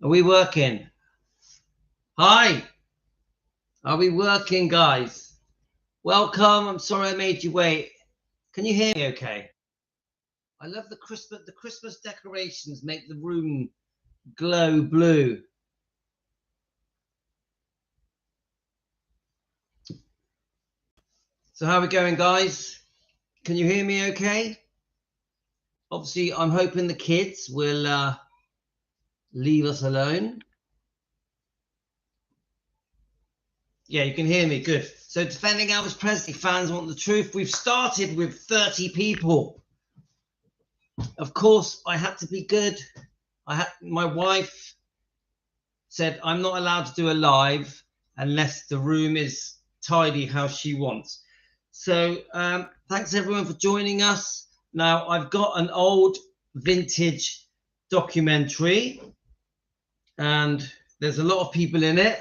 Are we working? Hi. Are we working, guys? Welcome. I'm sorry I made you wait. Can you hear me okay? I love the Christmas decorations make the room glow blue. So how are we going, guys? Can you hear me okay? Obviously, I'm hoping the kids will leave us alone. Yeah, you can hear me. Good. So defending Elvis Presley fans want the truth. We've started with 30 people. Of course, I had to be good. My wife said I'm not allowed to do a live unless the room is tidy how she wants. So thanks everyone for joining us. Now I've got an old vintage documentary and there's a lot of people in it.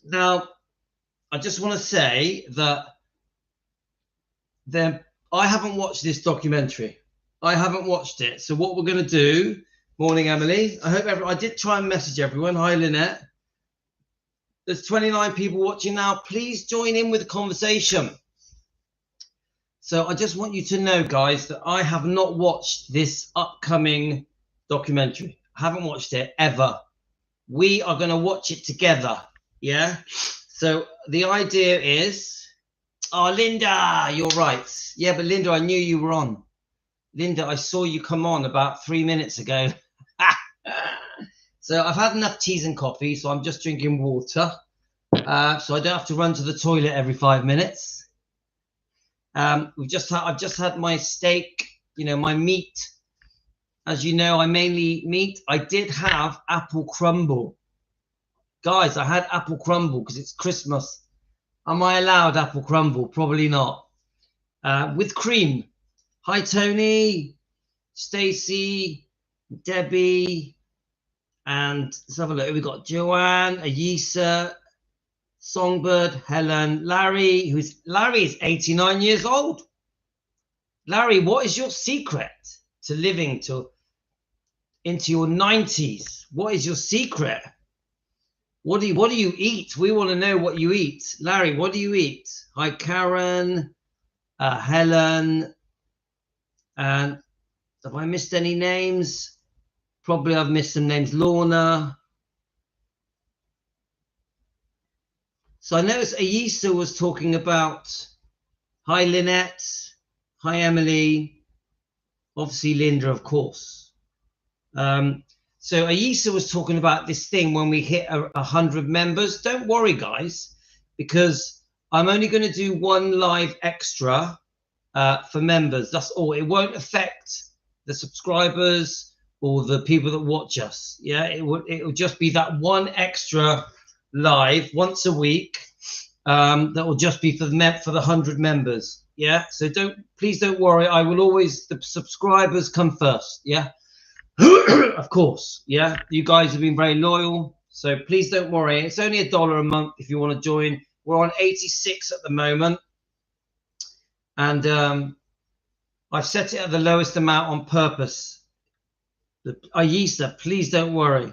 Now I just want to say that I haven't watched this documentary. I haven't watched it. So what we're going to do, morning Emily, I did try and message everyone. Hi Lynette. There's 29 people watching now. Please join in with the conversation. So I just want you to know, guys, that I have not watched this upcoming documentary. I haven't watched it ever. We are going to watch it together. Yeah. So the idea is, oh, Linda, you're right. Yeah, but Linda, I knew you were on. Linda, I saw you come on about 3 minutes ago. So I've had enough teas and coffee, so I'm just drinking water. So I don't have to run to the toilet every 5 minutes. I've just had my steak, my meat. As you know, I mainly eat meat. I did have apple crumble. Guys, I had apple crumble because it's Christmas. Am I allowed apple crumble? Probably not. With cream. Hi, Tony, Stacy, Debbie, and let's have a look. We've got Joanne, Ayisa, Songbird, Helen, Larry, Larry is 89 years old. Larry, what is your secret to living into your 90s? What is your secret? What do you eat? We want to know what you eat. Larry, what do you eat? Hi, Karen, Helen, and have I missed any names? Probably I've missed some names. Lorna. So I noticed Ayisa was talking about, hi, Lynette. Hi, Emily. Obviously, Linda, of course. So Ayisa was talking about this thing when we hit 100 members. Don't worry, guys, because I'm only going to do one live extra for members. That's all. It won't affect the subscribers or the people that watch us. Yeah, it will just be that one extra live once a week that will just be for the 100 members. Yeah, so please don't worry. I will always, the subscribers come first. Yeah. Of course, yeah, you guys have been very loyal, so please don't worry. It's only $1 a month if you want to join. We're on 86 at the moment, and I've set it at the lowest amount on purpose. Ayisa, please don't worry.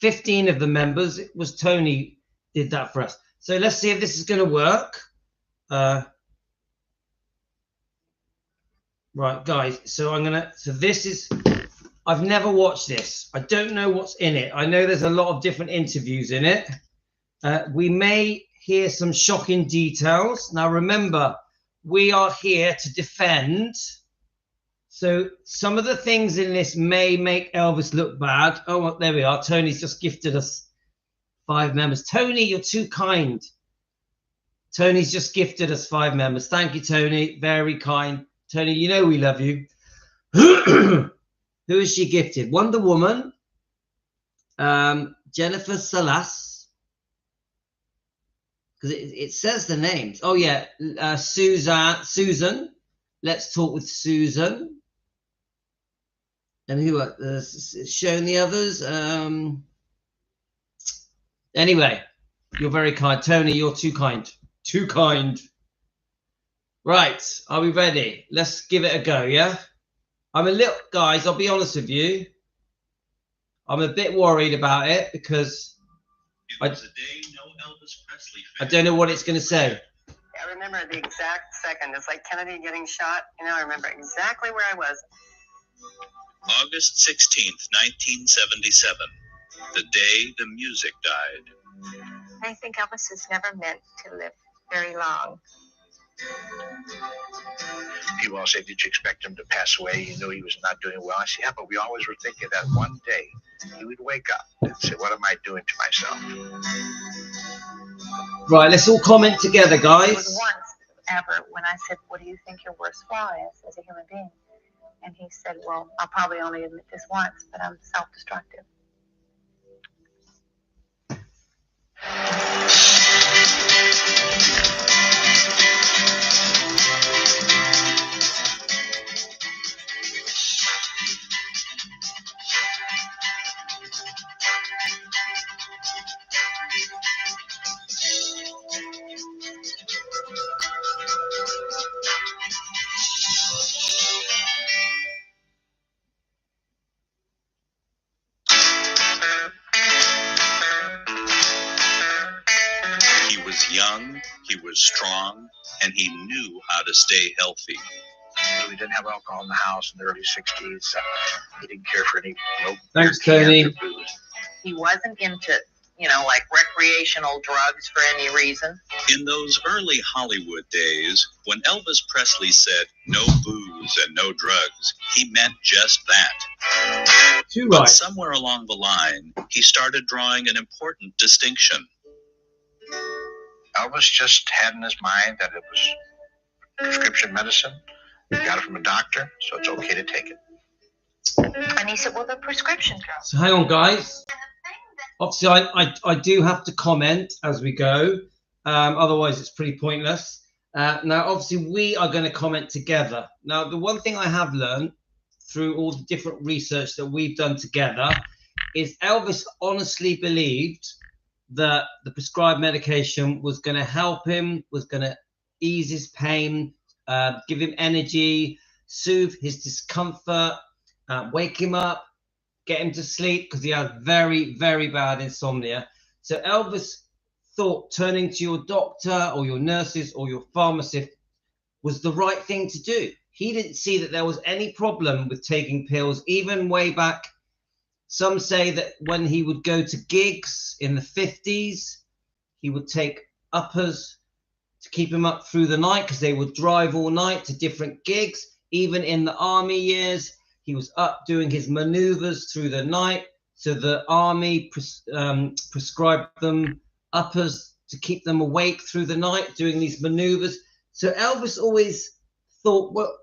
15 of the members, it was Tony did that for us. So let's see if this is going to work. Right, guys, so this is, I've never watched this. I don't know what's in it. I know there's a lot of different interviews in it. We may hear some shocking details. Now, remember, we are here to defend. So some of the things in this may make Elvis look bad. Oh, well, there we are. Tony's just gifted us 5 members. Tony, you're too kind. Tony's just gifted us 5 members. Thank you, Tony. Very kind. Tony, you know we love you. Who is she gifted? Wonder Woman, Jennifer Salas, because it says the names. Oh yeah, Susan. Let's talk with Susan. And who shown the others? Anyway, you're very kind, Tony. You're too kind. Too kind. Right, are we ready? Let's give it a go. Yeah. I'm a little, guys, I'll be honest with you. I'm a bit worried about it because I don't know what it's going to say. I remember the exact second. It's like Kennedy getting shot. You know, I remember exactly where I was. August 16th, 1977, the day the music died. I think Elvis was never meant to live very long. People all say, did you expect him to pass away? You knew he was not doing well. I said, yeah, but we always were thinking that one day he would wake up and say, what am I doing to myself? Right, let's all comment together, guys. It was once ever when I said, what do you think your worst flaw is as a human being? And he said, well, I'll probably only admit this once, but I'm self-destructive. He was young, he was strong, and he knew how to stay healthy. We didn't have alcohol in the house in the early 60s. He didn't care for any. Thanks, Tony. He wasn't into, you know, like recreational drugs for any reason. In those early Hollywood days, when Elvis Presley said no booze and no drugs, he meant just that. Too But right. somewhere along the line, he started drawing an important distinction. Elvis just had in his mind that it was prescription medicine. He got it from a doctor, so it's okay to take it. And he said, well, the prescription drugs. So hang on, guys. Obviously, I do have to comment as we go. Otherwise, it's pretty pointless. Now, obviously, we are going to comment together. Now, the one thing I have learned through all the different research that we've done together is Elvis honestly believed that the prescribed medication was going to help him, was going to ease his pain, give him energy, soothe his discomfort, wake him up, get him to sleep, because he had very, very bad insomnia. So Elvis thought turning to your doctor or your nurses or your pharmacist was the right thing to do. He didn't see that there was any problem with taking pills, even way back. Some say that when he would go to gigs in the 50s, he would take uppers to keep him up through the night because they would drive all night to different gigs. Even in the army years, he was up doing his maneuvers through the night. So the army prescribed them uppers to keep them awake through the night, doing these maneuvers. So Elvis always thought, well,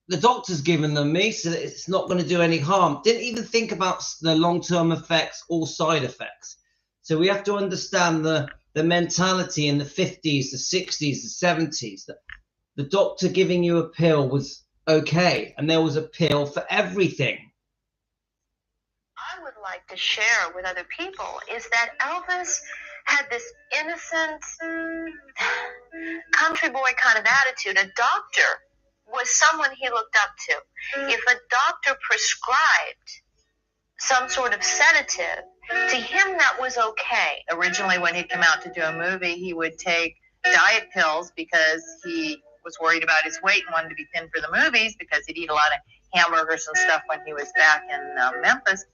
the doctor's given them me, so that it's not going to do any harm. Didn't even think about the long-term effects or side effects. So we have to understand the mentality in the 50s, the 60s, the 70s, that the doctor giving you a pill was okay, and there was a pill for everything. I would like to share with other people is that Elvis had this innocent country boy kind of attitude. A doctor was someone he looked up to. If a doctor prescribed some sort of sedative, to him that was okay. Originally, when he'd come out to do a movie, he would take diet pills because he was worried about his weight and wanted to be thin for the movies because he'd eat a lot of hamburgers and stuff when he was back in Memphis.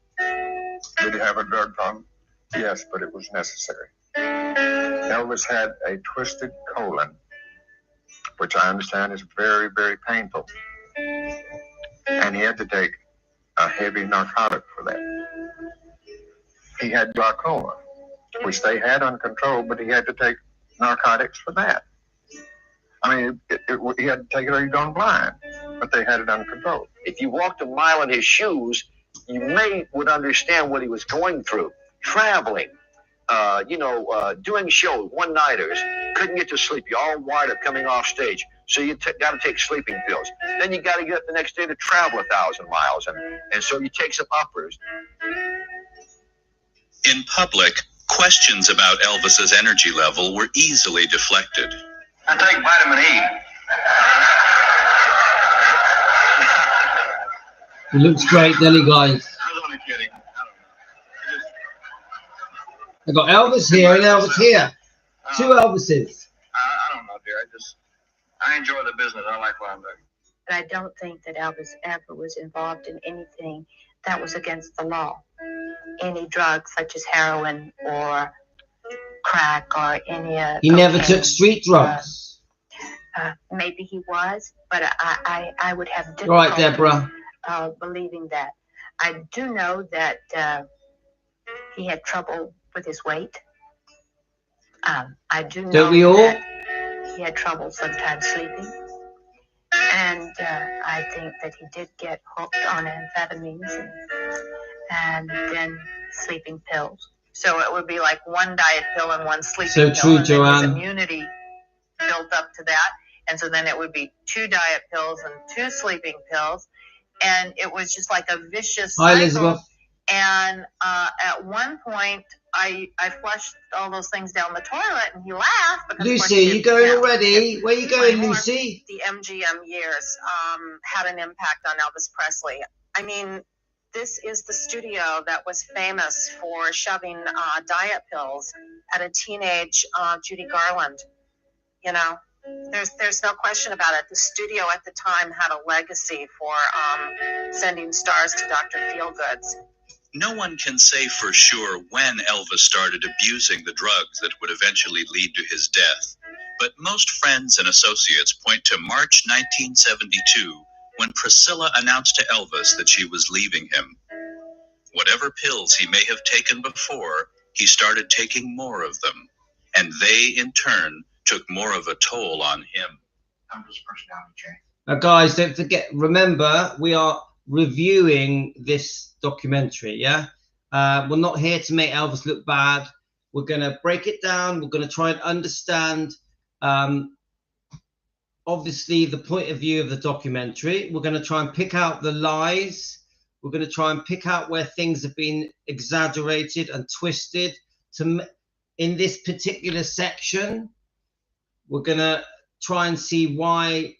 Did he have a drug problem? Yes, but it was necessary. Elvis had a twisted colon, which I understand is very, very painful. And he had to take a heavy narcotic for that. He had glaucoma, which they had under control, but he had to take narcotics for that. I mean, he had to take it or he'd gone blind, but they had it under control. If you walked a mile in his shoes, you would understand what he was going through. Traveling, doing shows, one-nighters, couldn't get to sleep. You're all wired up coming off stage, so you got to take sleeping pills. Then you got to get up the next day to travel 1,000 miles, and so you take some uppers. In public, questions about Elvis's energy level were easily deflected. I take vitamin E. He looks great, doesn't he, guys? I was only kidding. I got Elvis here and Elvis here. Two Elvises. I don't know, dear. I enjoy the business. I like what I'm doing. But I don't think that Elvis ever was involved in anything that was against the law. Any drugs such as heroin or crack or any He never took street drugs. Maybe he was, but I would have difficulty All right, Deborah. Believing that. I do know that he had trouble with his weight. I do know Don't we all? that he had trouble sometimes sleeping. And I think that he did get hooked on amphetamines and then sleeping pills. So it would be like one diet pill and one sleeping pill. So true, and Joanne. then his immunity built up to that. And so then it would be 2 diet pills and 2 sleeping pills. And it was just like a vicious cycle. Hi, Elizabeth. And at one point, I flushed all those things down the toilet, and he laughed. Because Lucy, you going already? Where you going, Lucy? The MGM years had an impact on Elvis Presley. I mean, this is the studio that was famous for shoving diet pills at a teenage Judy Garland. You know, there's no question about it. The studio at the time had a legacy for sending stars to Dr. Feelgoods. No one can say for sure when Elvis started abusing the drugs that would eventually lead to his death, but most friends and associates point to March 1972, when Priscilla announced to Elvis that she was leaving him. Whatever pills he may have taken before, he started taking more of them, and they, in turn, took more of a toll on him. Now, guys, don't forget, remember, we are reviewing this documentary, yeah? We're not here to make Elvis look bad. We're going to break it down. We're going to try and understand, obviously, the point of view of the documentary. We're going to try and pick out the lies. We're going to try and pick out where things have been exaggerated and twisted. In this particular section, we're going to try and see why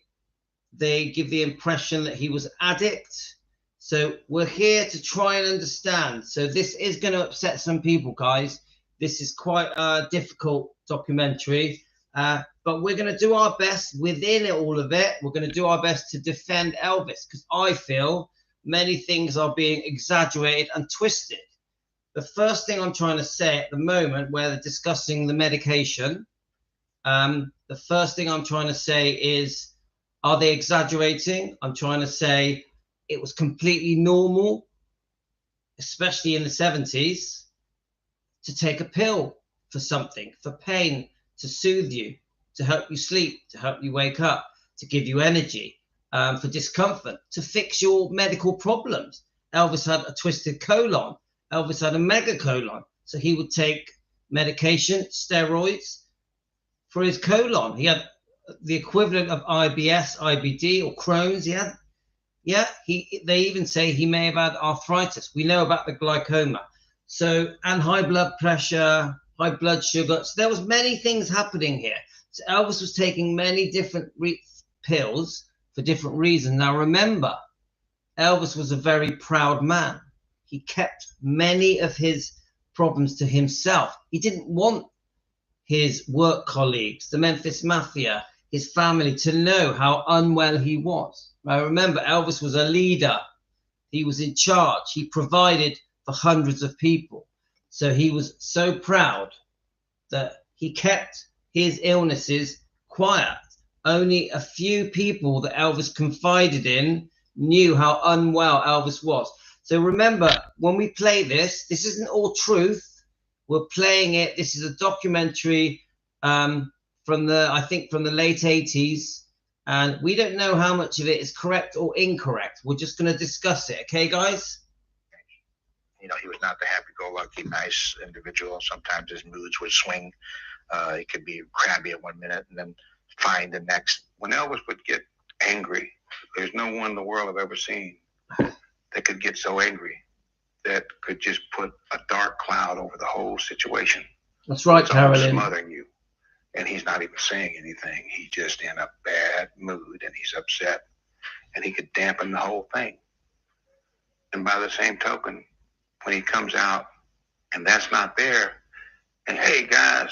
they give the impression that he was an addict. So we're here to try and understand. So this is going to upset some people, guys. This is quite a difficult documentary, but we're going to do our best within all of it. We're going to do our best to defend Elvis, because I feel many things are being exaggerated and twisted. The first thing I'm trying to say at the moment, where they're discussing the medication, the first thing I'm trying to say is, are they exaggerating? I'm trying to say it was completely normal, especially in the 70s, to take a pill for something, for pain, to soothe you, to help you sleep, to help you wake up, to give you energy, for discomfort, to fix your medical problems. Elvis had a twisted colon. Elvis had a megacolon. So he would take medication, steroids, for his colon. He had the equivalent of IBS, IBD, or Crohn's. They even say he may have had arthritis. We know about the glaucoma. So, and high blood pressure, high blood sugar. So there was many things happening here. So Elvis was taking many different pills for different reasons. Now remember, Elvis was a very proud man. He kept many of his problems to himself. He didn't want his work colleagues, the Memphis Mafia, his family, to know how unwell he was. Now remember, Elvis was a leader. He was in charge. He provided for hundreds of people. So he was so proud that he kept his illnesses quiet. Only a few people that Elvis confided in knew how unwell Elvis was. So remember, when we play this, this isn't all truth. We're playing it. This is a documentary from the late 80s. And we don't know how much of it is correct or incorrect. We're just going to discuss it. Okay, guys? You know, he was not the happy-go-lucky, nice individual. Sometimes his moods would swing. He could be crabby at one minute and then fine the next. When Elvis would get angry, there's no one in the world I've ever seen that could get so angry that could just put a dark cloud over the whole situation. That's right, Carolyn. Smothering you. And he's not even saying anything. He's just in a bad mood and he's upset. And he could dampen the whole thing. And by the same token, when he comes out and that's not there, and hey guys,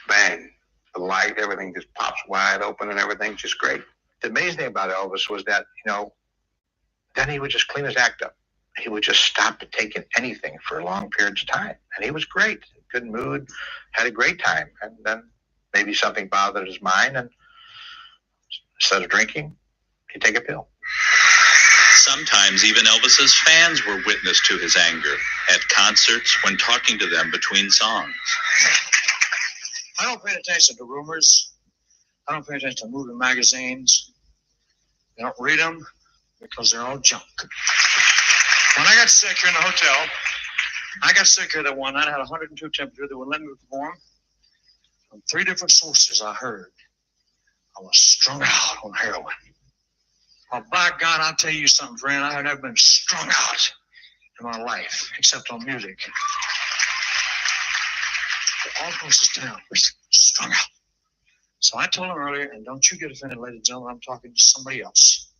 bang, the light, everything just pops wide open and everything's just great. The amazing thing about Elvis was that, then he would just clean his act up. He would just stop taking anything for long periods of time. And he was great, good mood, had a great time. And then maybe something bothered his mind, and instead of drinking, he'd take a pill. Sometimes even Elvis's fans were witness to his anger at concerts when talking to them between songs. I don't pay attention to rumors. I don't pay attention to movie magazines. I don't read them because they're all junk. When I got sick here in the hotel, I got sick here that one night. I had 102 temperature. They would let me perform. From 3 different sources I heard I was strung out on heroin. Well, by God, I'll tell you something, friend. I have never been strung out in my life, except on music. All across this town, strung out. So I told him earlier, and don't you get offended, ladies and gentlemen, I'm talking to somebody else.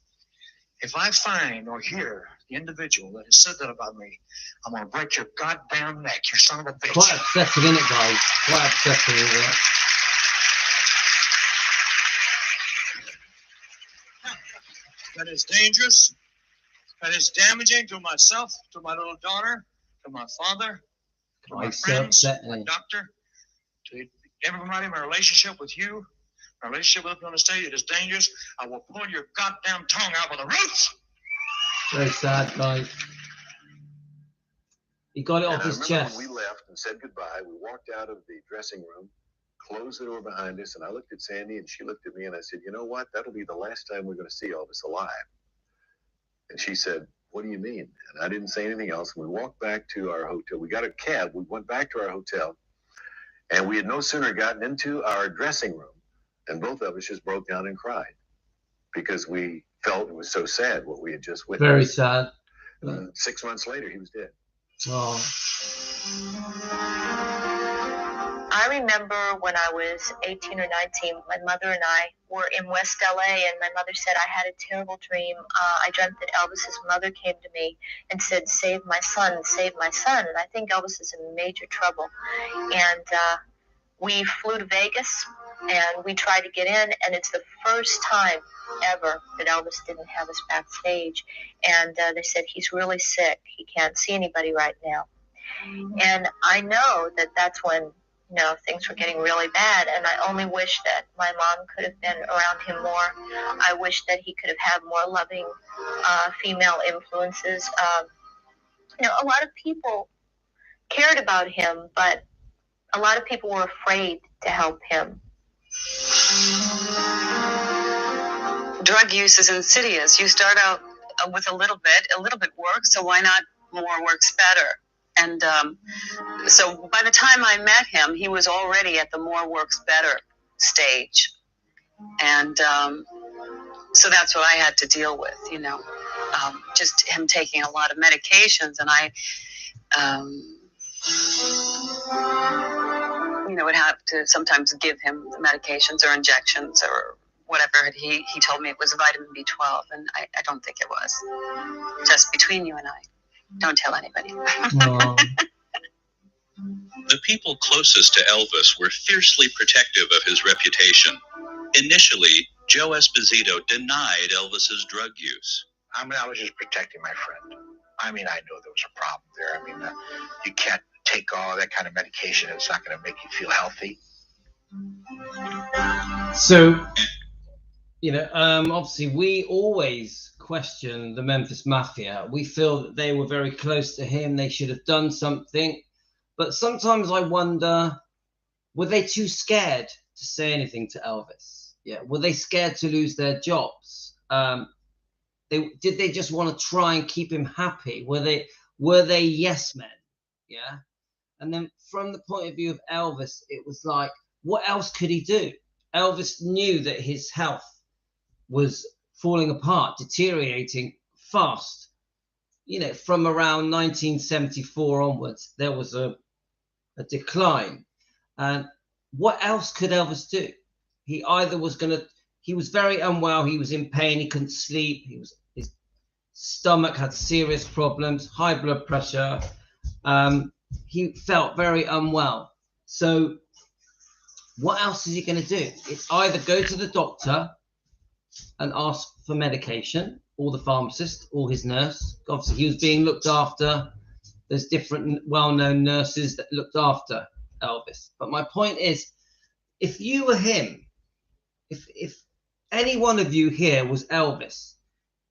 If I find or hear the individual that has said that about me, I'm going to break your goddamn neck, you son of a bitch. Quite upsetting, isn't it, guys? Quite upsetting, isn't it? That is dangerous. That is damaging to myself, to my little daughter, to my father, to my friends, my doctor, to everybody, my relationship with you, my relationship with you on the stage. It is dangerous. I will pull your goddamn tongue out with the roots. Very sad, guys. He got it off his chest. When we left and said goodbye, we walked out of the dressing room, closed the door behind us, and I looked at Sandy and she looked at me and I said, you know what? That'll be the last time we're going to see Elvis alive. And she said, what do you mean? And I didn't say anything else. We walked back to our hotel. We got a cab. We went back to our hotel, and we had no sooner gotten into our dressing room and both of us just broke down and cried because we felt it was so sad what we had just witnessed. Very sad. 6 months later, he was dead. Oh. I remember when I was 18 or 19, my mother and I were in West LA, and my mother said, I had a terrible dream. I dreamt that Elvis's mother came to me and said, save my son, save my son. And I think Elvis is in major trouble. And we flew to Vegas, and we tried to get in, and it's the first time ever that Elvis didn't have us backstage. And they said, he's really sick. He can't see anybody right now. And I know that that's when things were getting really bad, and I only wish that my mom could have been around him more. I wish that he could have had more loving female influences. A lot of people cared about him, but a lot of people were afraid to help him. Drug use is insidious. You start out with a little bit works, so why not more works better? And so by the time I met him, he was already at the more works better stage. And so that's what I had to deal with, just him taking a lot of medications. And I, would have to sometimes give him the medications or injections or whatever. He told me it was vitamin B12, and I don't think it was. Just between you and I. Don't tell anybody. Oh. The people closest to Elvis were fiercely protective of his reputation. Initially, Joe Esposito denied Elvis's drug use. I was just protecting my friend. I know there was a problem there. You can't take all that kind of medication. It's not going to make you feel healthy. So, obviously we always question the Memphis Mafia. We feel that they were very close to him. They should have done something. But sometimes I wonder, were they too scared to say anything to Elvis? Yeah. Were they scared to lose their jobs? Did they just want to try and keep him happy? Were they yes men? Yeah. And then from the point of view of Elvis, it was like, what else could he do? Elvis knew that his health was falling apart, deteriorating fast. From around 1974 onwards, there was a decline. And what else could Elvis do? He either was he was very unwell, he was in pain, he couldn't sleep, his stomach had serious problems, high blood pressure. He felt very unwell. So what else is he going to do? It's either go to the doctor and ask for medication, or the pharmacist, or his nurse. Obviously, he was being looked after. There's different well-known nurses that looked after Elvis. But my point is, if you were him, if any one of you here was Elvis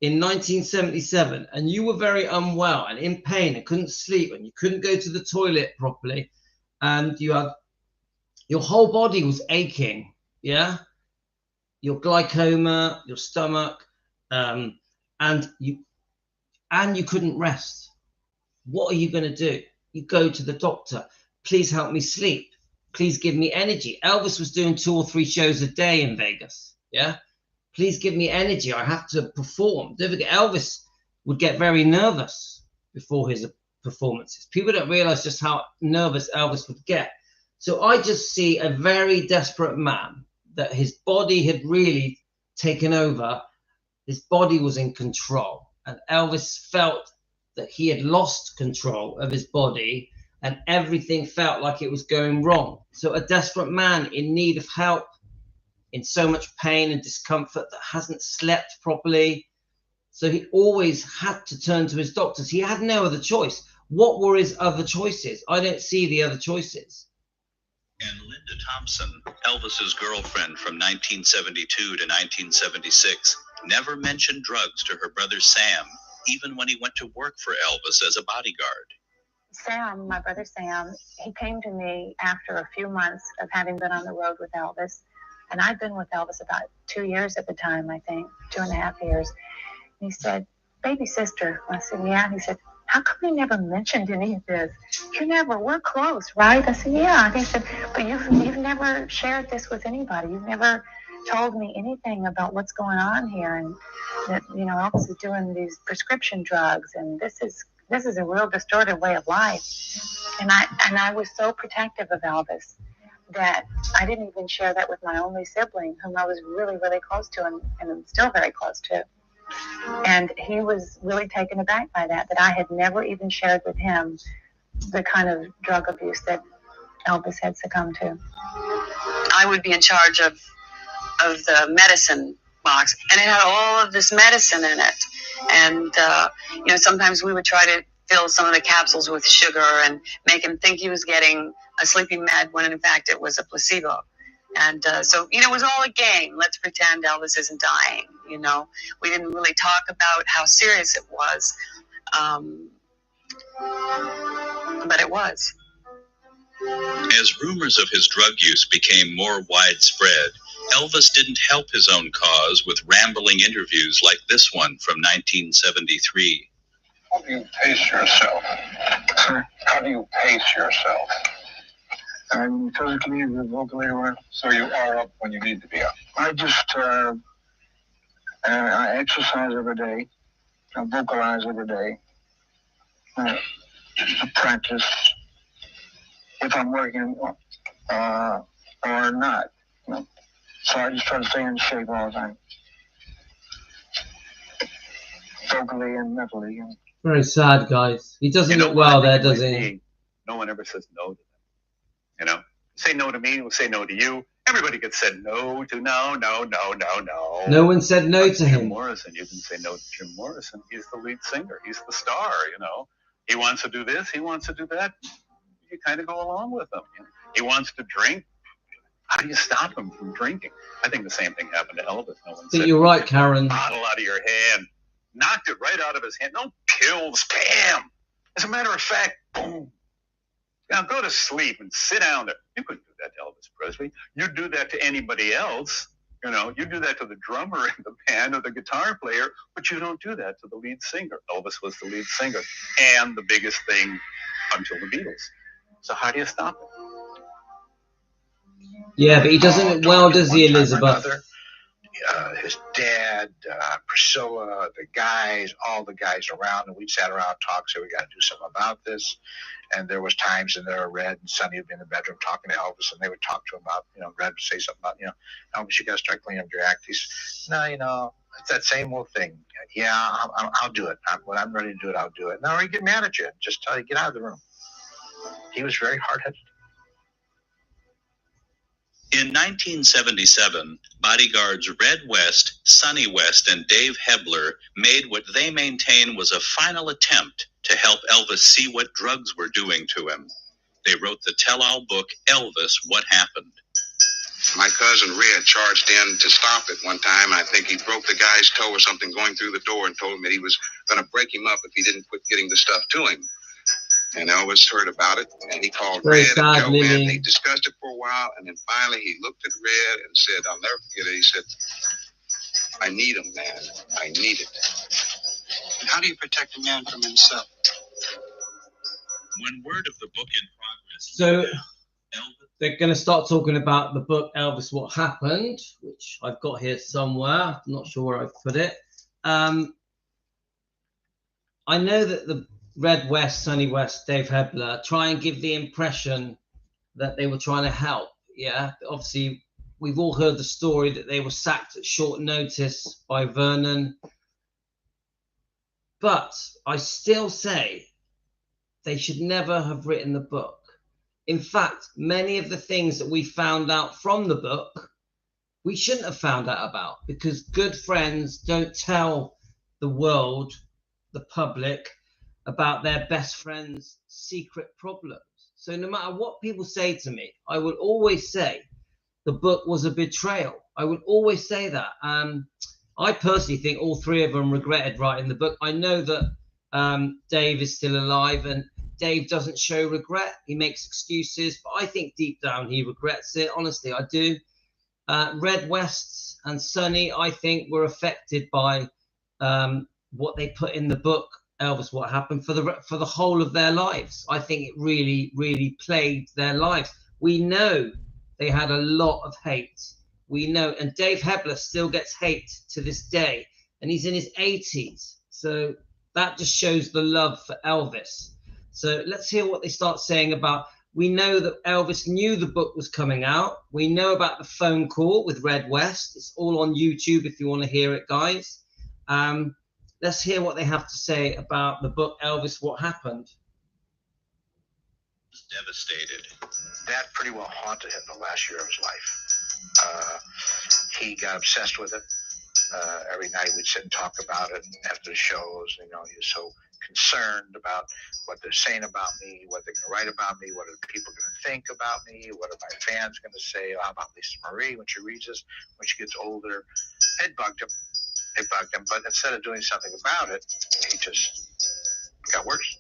in 1977, and you were very unwell and in pain and couldn't sleep and you couldn't go to the toilet properly, and you had your whole body was aching, yeah, your glaucoma, your stomach, and you couldn't rest. What are you going to do? You go to the doctor. Please help me sleep. Please give me energy. Elvis was doing 2 or 3 shows a day in Vegas. Yeah. Please give me energy. I have to perform. Don't forget, Elvis would get very nervous before his performances. People don't realize just how nervous Elvis would get. So I just see a very desperate man, that his body had really taken over. His body was in control. And Elvis felt that he had lost control of his body, and everything felt like it was going wrong. So a desperate man in need of help, in so much pain and discomfort, that hasn't slept properly. So he always had to turn to his doctors. He had no other choice. What were his other choices? I don't see the other choices. And Linda Thompson, Elvis's girlfriend from 1972 to 1976, never mentioned drugs to her brother Sam, even when he went to work for Elvis as a bodyguard. Sam, my brother Sam, he came to me after a few months of having been on the road with Elvis. And I'd been with Elvis about 2 years at the time, I think, 2.5 years. And he said, "Baby sister." I said, "Yeah." And he said, "How come you never mentioned any of this? We're close, right?" I said, "Yeah." And he said, "But you've never shared this with anybody. You've never told me anything about what's going on here, and that, you know, Elvis is doing these prescription drugs, and this is a real distorted way of life." And I was so protective of Elvis that I didn't even share that with my only sibling, whom I was really, really close to, and I'm still very close to. And he was really taken aback by that I had never even shared with him the kind of drug abuse that Elvis had succumbed to. I would be in charge of the medicine box, and it had all of this medicine in it. And, you know, sometimes we would try to fill some of the capsules with sugar and make him think he was getting a sleeping med when in fact it was a placebo. And so, you know, it was all a game. Let's pretend Elvis isn't dying, you know. We didn't really talk about how serious it was. But it was. As rumors of his drug use became more widespread, Elvis didn't help his own cause with rambling interviews like this one from 1973. How do you pace yourself? How do you pace yourself? I'm physically and vocally aware. So you are up when you need to be up? I just, I exercise every day. I vocalize every day. Just to practice if I'm working or not. You know? So I just try to stay in shape all the time. Vocally and mentally. Very sad, guys. He doesn't look well there, does he? No one ever says no to them. You know, say no to me, we'll say no to you. Everybody gets said no to no. No one said no to Jim him. Morrison, you can say no to Jim Morrison. He's the lead singer. He's the star, you know. He wants to do this, he wants to do that. You kind of go along with him. You know? He wants to drink. How do you stop him from drinking? I think the same thing happened to Elvis. No one said, You're right, Karen. Bottle out of your hand. Knocked it right out of his hand. No pills, bam. As a matter of fact, boom. Now go to sleep and sit down there. You couldn't do that to Elvis Presley. You'd do that to anybody else. You know, you do that to the drummer in the band or the guitar player, but you don't do that to the lead singer. Elvis was the lead singer and the biggest thing until the Beatles. So how do you stop it? Yeah, but he doesn't look well, does he, Elizabeth? His dad, Priscilla, the guys, all the guys around, and we sat around and talked, said we got to do something about this. And there was times in there, Red and Sonny would be in the bedroom talking to Elvis, and they would talk to him about, you know, Red would say something about, you know, Elvis, you got to start cleaning up your act. He's, no, you know, it's that same old thing. Yeah, I'll do it. When I'm ready to do it, I'll do it. No, he'd get mad at you and just tell you, get out of the room. He was very hard-headed. In 1977, bodyguards Red West, Sonny West, and Dave Hebler made what they maintain was a final attempt to help Elvis see what drugs were doing to him. They wrote the tell-all book, Elvis, What Happened. My cousin Red charged in to stop it one time. I think he broke the guy's toe or something going through the door and told him that he was going to break him up if he didn't quit getting the stuff to him. And Elvis heard about it, and he called Very Red sad, and Joe, Lily. and they discussed it for a while, and then finally he looked at Red and said, I'll never forget it, he said, I need him, man. I need it. And how do you protect a man from himself? When word of the book in progress... So they're going to start talking about the book, Elvis, What Happened, which I've got here somewhere. I'm not sure where I've put it. I know that the Red West, Sonny West, Dave Hebler try and give the impression that they were trying to help. Yeah, obviously, we've all heard the story that they were sacked at short notice by Vernon. But I still say they should never have written the book. In fact, many of the things that we found out from the book, we shouldn't have found out about, because good friends don't tell the world, the public, about their best friend's secret problems. So no matter what people say to me, I would always say the book was a betrayal. I would always say that. I personally think all three of them regretted writing the book. I know that Dave is still alive, and Dave doesn't show regret. He makes excuses, but I think deep down he regrets it. Honestly, I do. Red West and Sonny, I think, were affected by what they put in the book, Elvis, What Happened, for the whole of their lives. I think it really, really plagued their lives. We know they had a lot of hate. We know, and Dave Hebler still gets hate to this day, and he's in his 80s. So that just shows the love for Elvis. So let's hear what they start saying about. We know that Elvis knew the book was coming out. We know about the phone call with Red West. It's all on YouTube if you want to hear it, guys. Let's hear what they have to say about the book, Elvis, What Happened. Was devastated. That pretty well haunted him the last year of his life. He got obsessed with it. Every night we'd sit and talk about it after the shows. You know, he was so concerned about what they're saying about me, what they're going to write about me, what are people going to think about me, what are my fans going to say, how about Lisa Marie when she reads this, when she gets older. It bugged him. It bugged him, but instead of doing something about it, he just got worse.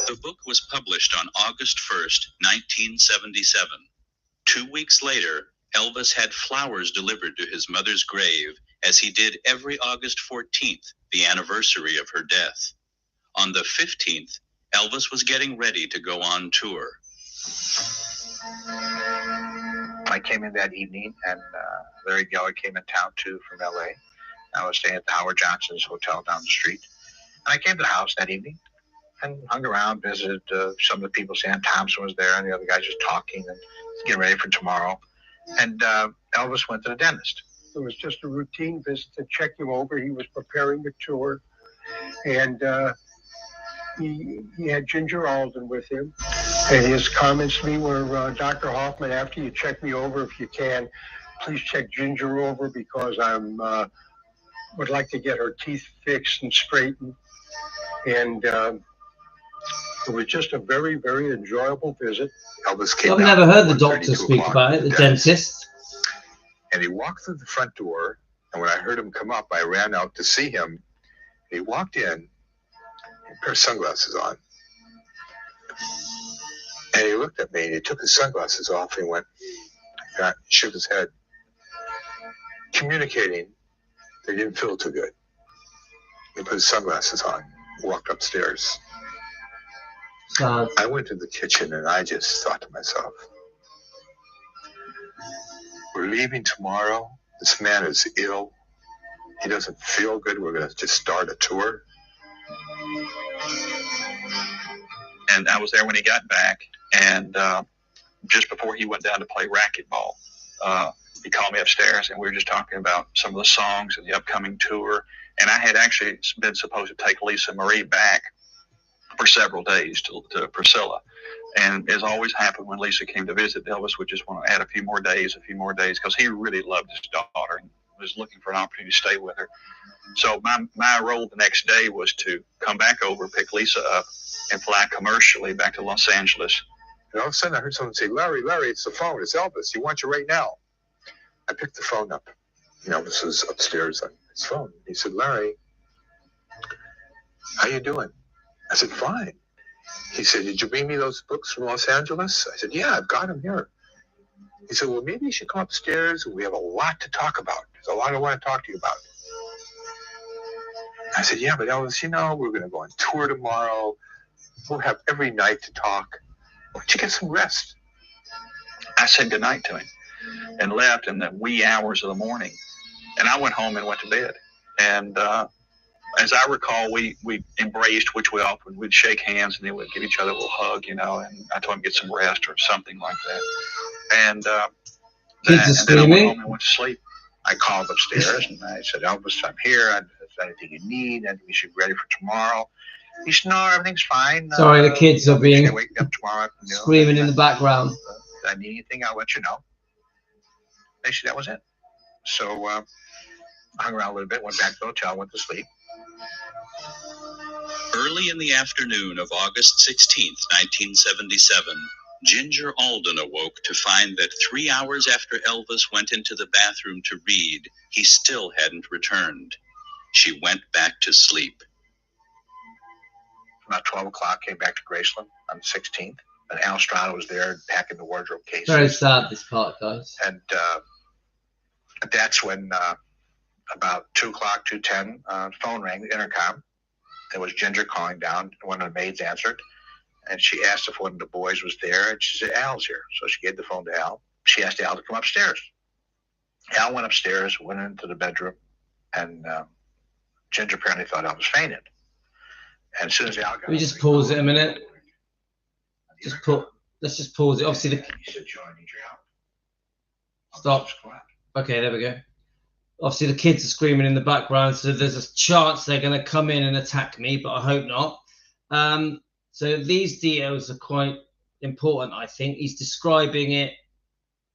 The book was published on August 1st, 1977. 2 weeks later, Elvis had flowers delivered to his mother's grave, as he did every August 14th, the anniversary of her death. On the 15th, Elvis was getting ready to go on tour. I came in that evening, and Larry Geller came in town too from LA. I was staying at the Howard Johnson's hotel down the street. And I came to the house that evening and hung around, visited some of the people. Sam Thompson was there, and the other guys just talking and getting ready for tomorrow. And Elvis went to the dentist. It was just a routine visit to check him over. He was preparing the tour, and he had Ginger Alden with him. And his comments to me were, Dr. Hoffman, after you check me over, if you can, please check Ginger over, because I'm would like to get her teeth fixed and straightened. And it was just a very, very enjoyable visit. Elvis came I've down never heard the at doctor 1:32 speak o'clock about it, the dentist. And he walked through the front door, and when I heard him come up, I ran out to see him. He walked in, a pair of sunglasses on. And he looked at me, and he took his sunglasses off, and he went, he shook his head, communicating that he didn't feel too good. He put his sunglasses on, walked upstairs. I went to the kitchen, and I just thought to myself, we're leaving tomorrow. This man is ill. He doesn't feel good. We're going to just start a tour. And I was there when he got back, and just before he went down to play racquetball, he called me upstairs, and we were just talking about some of the songs and the upcoming tour. And I had actually been supposed to take Lisa Marie back for several days to Priscilla. And as always happened when Lisa came to visit, Elvis would just want to add a few more days, because he really loved his daughter and was looking for an opportunity to stay with her. So my role the next day was to come back over, pick Lisa up, and fly commercially back to Los Angeles. And all of a sudden I heard someone say, Larry, it's the phone. It's Elvis. He wants you right now. I picked the phone up. And Elvis was upstairs on his phone. He said, Larry, how you doing? I said, fine. He said, did you bring me those books from Los Angeles? I said, yeah, I've got them here. He said, well, maybe you should come upstairs. We have a lot to talk about. There's a lot I want to talk to you about. I said, yeah, but Elvis, we're going to go on tour tomorrow. We'll have every night to talk. Why don't you get some rest? I said goodnight to him and left in the wee hours of the morning. And I went home and went to bed. And as I recall, we embraced, which we often would shake hands and then we'd give each other a little hug, and I told him to get some rest or something like that. And then I went home and went to sleep. I called upstairs and I said, Elvis, I'm here. Is there anything you need? And we should be ready for tomorrow. He said, no, everything's fine. Sorry, the kids are being wake up tomorrow afternoon, screaming in the background. If I need anything, I'll let you know. Basically, that was it. So I hung around a little bit, went back to the hotel, went to sleep. Early in the afternoon of August 16th, 1977, Ginger Alden awoke to find that 3 hours after Elvis went into the bathroom to read, he still hadn't returned. She went back to sleep. About 12 o'clock, came back to Graceland on the 16th. And Al Strada was there packing the wardrobe cases. Very sad, this part, guys. And that's when about 2 o'clock, 2:10, phone rang, the intercom. It was Ginger calling down. One of the maids answered. And she asked if one of the boys was there. And she said, Al's here. So she gave the phone to Al. She asked Al to come upstairs. Al went upstairs, went into the bedroom. And Ginger apparently thought Elvis fainted. And as soon as Al got... Let me just pause it a minute. Let's just pause it. Obviously, stop. Okay, there we go. Obviously, the kids are screaming in the background, so there's a chance they're going to come in and attack me, but I hope not. So these details are quite important, I think. He's describing it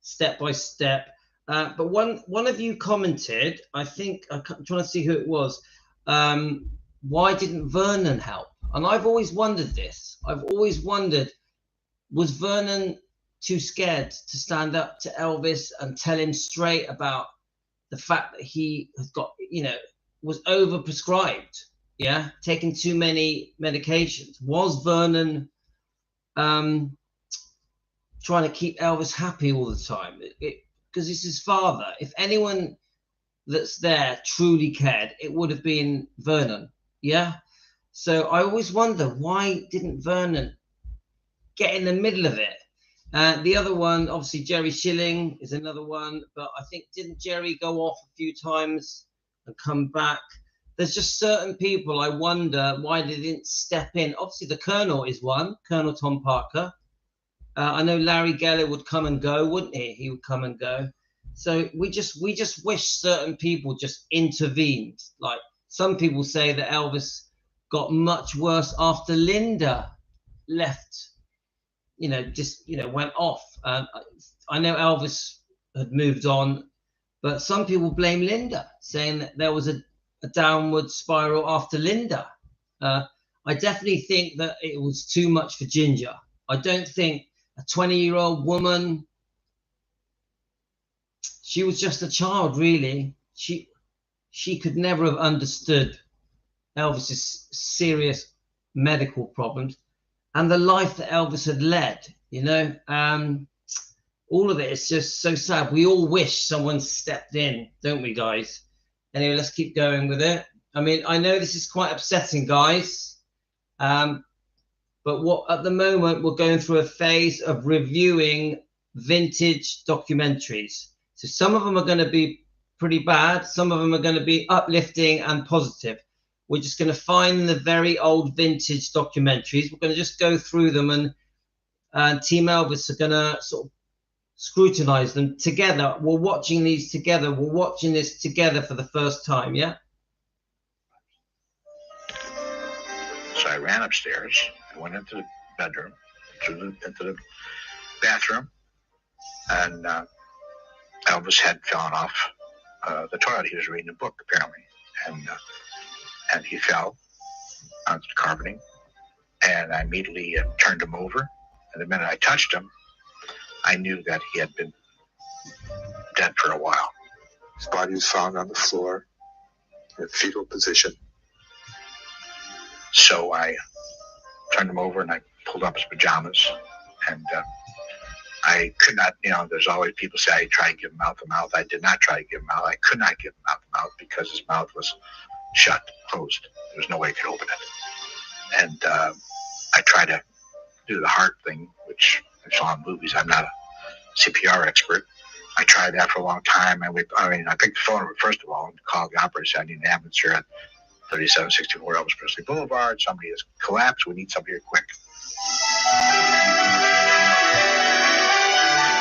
step by step. But one of you commented, I think, I'm trying to see who it was, why didn't Vernon help? And I've always wondered this. I've always wondered, was Vernon too scared to stand up to Elvis and tell him straight about the fact that he has got, was overprescribed, taking too many medications? Was Vernon trying to keep Elvis happy all the time? Because it's his father. If anyone that's there truly cared, it would have been Vernon, So I always wonder, why didn't Vernon get in the middle of it? The other one, obviously, Jerry Schilling is another one, but I think, didn't Jerry go off a few times and come back? There's just certain people I wonder why they didn't step in. Obviously, the Colonel is one, Colonel Tom Parker. I know Larry Geller would come and go, wouldn't he? He would come and go. So we just wish certain people just intervened. Like some people say that Elvis got much worse after Linda left. Went off. I know Elvis had moved on, but some people blame Linda, saying that there was a downward spiral after Linda. I definitely think that it was too much for Ginger. I don't think a 20-year-old woman, she was just a child, really. She could never have understood Elvis's serious medical problems and the life that Elvis had led, all of it is just so sad. We all wish someone stepped in, don't we, guys? Anyway, let's keep going with it. I mean, I know this is quite upsetting, guys, but at the moment, we're going through a phase of reviewing vintage documentaries. So some of them are going to be pretty bad. Some of them are going to be uplifting and positive. We're just going to find the very old vintage documentaries. We're going to just go through them, and Team Elvis are going to sort of scrutinize them together. We're watching these together. We're watching this together for the first time, So I ran upstairs. I went into the bedroom, into the bathroom, and Elvis had fallen off the toilet. He was reading a book, apparently, and he fell onto the carpeting. And I immediately turned him over. And the minute I touched him, I knew that he had been dead for a while. His body was found on the floor in a fetal position. So I turned him over and I pulled up his pajamas. And I could not, there's always people say I try to give him mouth to mouth. I did not try to give him mouth. I could not give him mouth to mouth because his mouth was shut, closed. There was no way I could open it. And I tried to do the heart thing, which I saw in movies. I'm not a CPR expert. I tried that for a long time. I picked the phone up first of all and called the operator. Said, I need an ambulance here at 3764 Elvis Presley Boulevard. Somebody has collapsed. We need somebody here quick.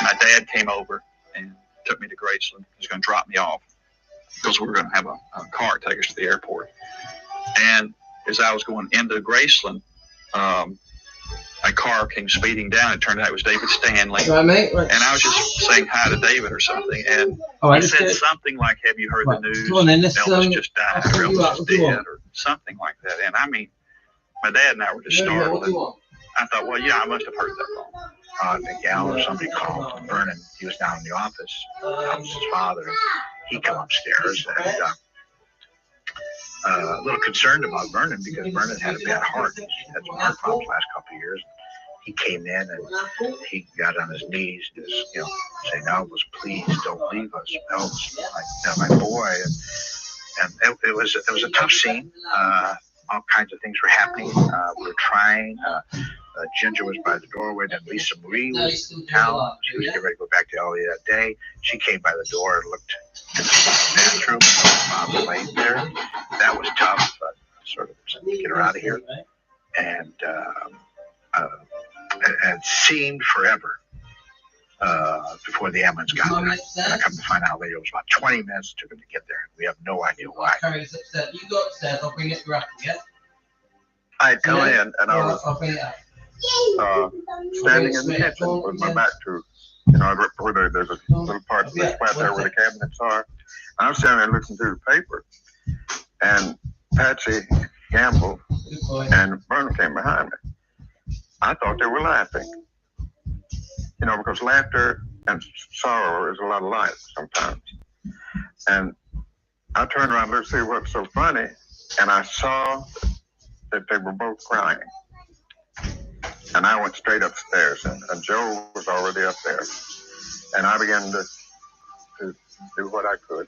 My dad came over and took me to Graceland. He was going to drop me off because we were going to have a car take us to the airport. And as I was going into Graceland, a car came speeding down. It turned out it was David Stanley. Right, mate? Right. And I was just saying hi to David or something. And he said something like, have you heard the news? Elvis just died, or Elvis is dead, or something like that. And I mean, my dad and I were just startled. I thought, well, yeah, I must have heard that wrong. Miguel or somebody called Vernon. He was down in the office. That was his father. He come upstairs and a little concerned about Vernon because Vernon had a bad heart. He had some heart problems the last couple of years. He came in and he got on his knees, just saying, "Elvis, please don't leave us, Elvis, my boy." And it was a tough scene. All kinds of things were happening. We were trying. Ginger was by the doorway. Then Lisa Marie was in town. She was getting ready to go back to LA that day. She came by the door and looked in the bathroom. Mom laid there. That was tough. Sort of get her out of here. And it seemed forever before the ambulance got there. And I come to find out later it was about 20 minutes it took him to get there. We have no idea why. You go upstairs. I'll bring it up. Yeah. I had come in and I was standing in the kitchen with my back to, where there's a little part of the flat there where the cabinets are. And I was standing there looking through the paper, and Patsy Gamble and Vernon came behind me. I thought they were laughing, because laughter and sorrow is a lot alike sometimes. And I turned around to see what's so funny, and I saw that they were both crying. And I went straight upstairs, and Joe was already up there. And I began to do what I could.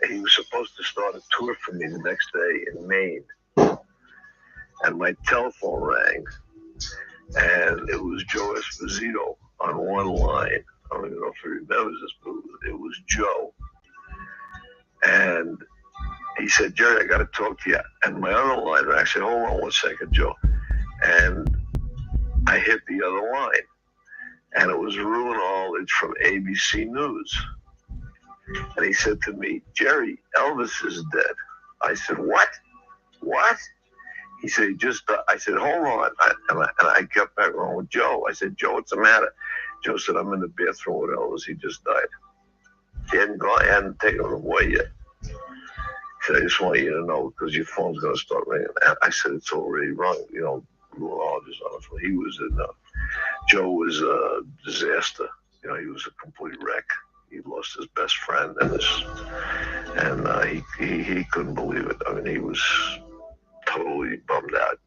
He was supposed to start a tour for me the next day in Maine. And my telephone rang, and it was Joe Esposito on one line. I don't even know if he remembers this, but it was Joe. And he said, "Jerry, I got to talk to you." And my other line, I said, "Hold on 1 second, Joe." And I hit the other line, and it was Ruin Aldridge from ABC News. And he said to me, "Jerry, Elvis is dead." I said, "What? What?" He said, I said, "Hold on." And I kept back on with Joe. I said, "Joe, what's the matter?" Joe said, "I'm in the bathroom with Elvis. He just died. He hadn't taken him away yet." He said, "I just want you to know because your phone's going to start ringing." I said, "It's already rung. Ruin Aldridge on the phone." He was Joe was a disaster. He was a complete wreck. He lost his best friend and he couldn't believe it. I mean, he was totally bummed out.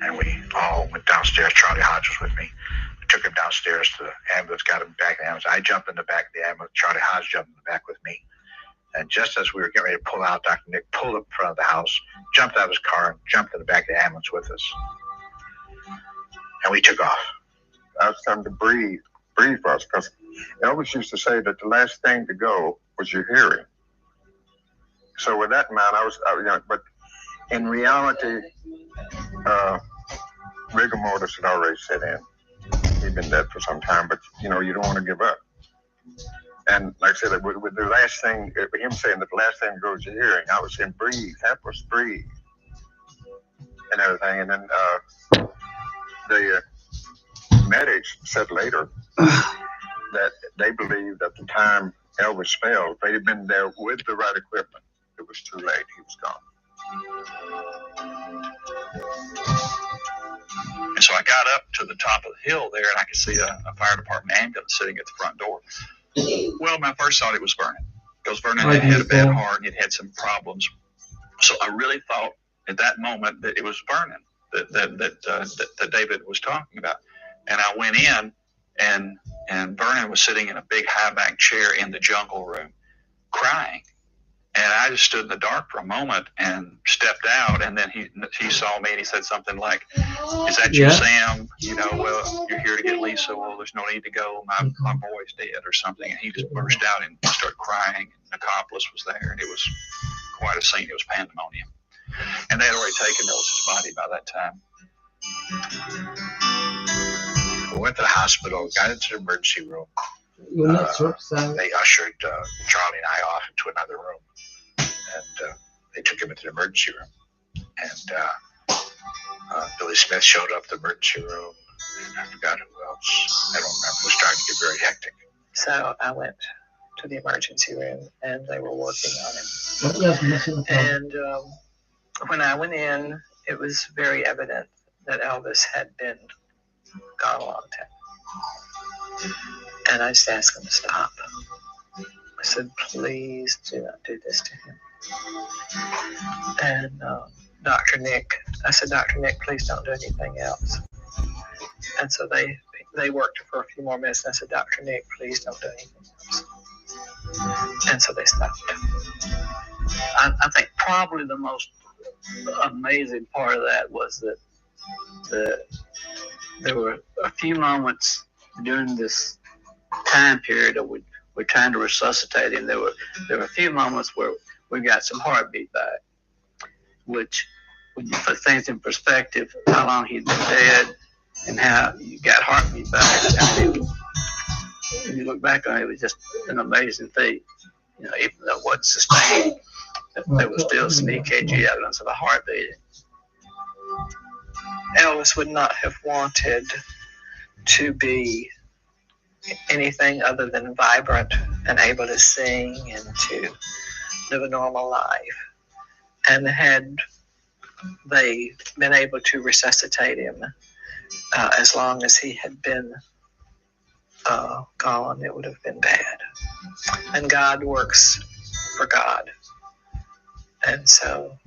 And we all went downstairs. Charlie Hodge was with me. We took him downstairs to the ambulance, got him back in the ambulance. I jumped in the back of the ambulance. Charlie Hodge jumped in the back with me. And just as we were getting ready to pull out, Dr. Nick pulled up in front of the house, jumped out of his car, and jumped in the back of the ambulance with us. And we took off. I was trying to breathe us, because Elvis used to say that the last thing to go was your hearing. So with that in mind, but in reality, rigor mortis had already set in. He'd been dead for some time, but you don't want to give up. And like I said, with the last thing, him saying that the last thing goes to hearing, I was saying, breathe, help us breathe. and everything. And then the medics said later that they believed at the time Elvis fell, if they'd have been there with the right equipment, it was too late. He was gone. And so I got up to the top of the hill there, and I could see a fire department ambulance sitting at the front door. Well, my first thought it was Vernon, because Vernon had a bad heart and he'd had some problems. So I really thought at that moment that it was Vernon that David was talking about. And I went in, and Vernon was sitting in a big high back chair in the jungle room, crying. And I just stood in the dark for a moment and stepped out. And then he saw me and he said something like, "Is that you, Sam? You know, well, you're here to get Lisa. Well, there's no need to go. My boy's dead," or something. And he just burst out and started crying. And Nicopolis was there, and it was quite a scene. It was pandemonium. And they had already taken Elvis's body by that time. We went to the hospital, got into the emergency room. They ushered Charlie and I off into another room, and they took him into the emergency room. And Billy Smith showed up at the emergency room, and I forgot who else. I don't remember. It was starting to get very hectic. So I went to the emergency room, and they were working on him. And when I went in, it was very evident that Elvis had been gone a long time. And I just asked him to stop. I said, "Please do not do this to him." And Dr. Nick, I said, "Dr. Nick, please don't do anything else." And so they worked for a few more minutes. And I said, "Dr. Nick, please don't do anything else." And so they stopped. I think probably the most amazing part of that was that there were a few moments during this time period that we're trying to resuscitate him. There were a few moments where we got some heartbeat back, which, when you put things in perspective, how long he'd been dead and how you got heartbeat back, I mean, when you look back on it, it was just an amazing feat. You know, even though it wasn't sustained, there was still some EKG evidence of a heartbeat. Elvis would not have wanted to be anything other than vibrant and able to sing and to live a normal life. And had they been able to resuscitate him as long as he had been gone, it would have been bad. And God works for God. And so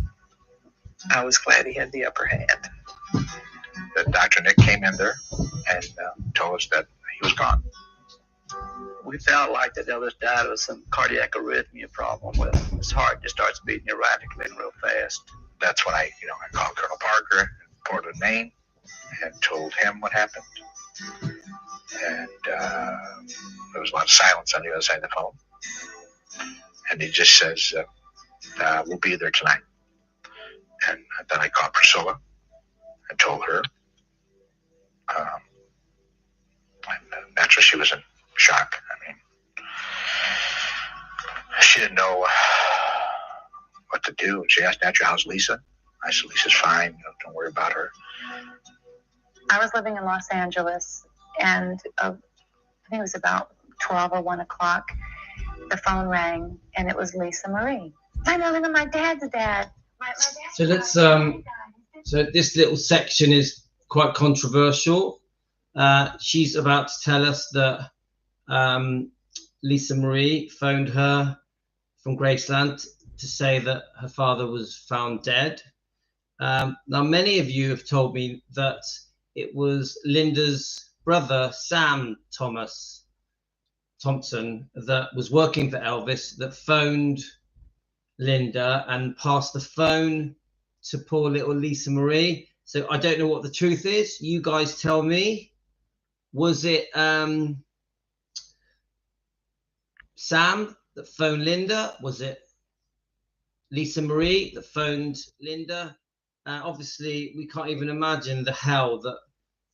I was glad he had the upper hand. Dr. Nick came in there and told us that he was gone. We felt like that Elvis died of some cardiac arrhythmia problem where his heart just starts beating erratically and real fast. That's when I called Colonel Parker in Portland, Maine, and told him what happened. And there was a lot of silence on the other side of the phone. And he just says, "We'll be there tonight." And then I called Priscilla and told her. And naturally, she was in shock. I mean, she didn't know what to do. She asked naturally, "How's Lisa?" I said, "Lisa's fine. Don't worry about her." I was living in Los Angeles, and I think it was about 12 or 1 o'clock. The phone rang, and it was Lisa Marie. "I know that my dad's dad." So let's so this little section is quite controversial. She's about to tell us that Lisa Marie phoned her from Graceland to say that her father was found dead. Now, many of you have told me that it was Linda's brother, Sam Thompson, that was working for Elvis, that phoned Linda and passed the phone to poor little Lisa Marie. So I don't know what the truth is. You guys tell me. Was it Sam that phoned Linda? Was it Lisa Marie that phoned Linda? Obviously, we can't even imagine the hell that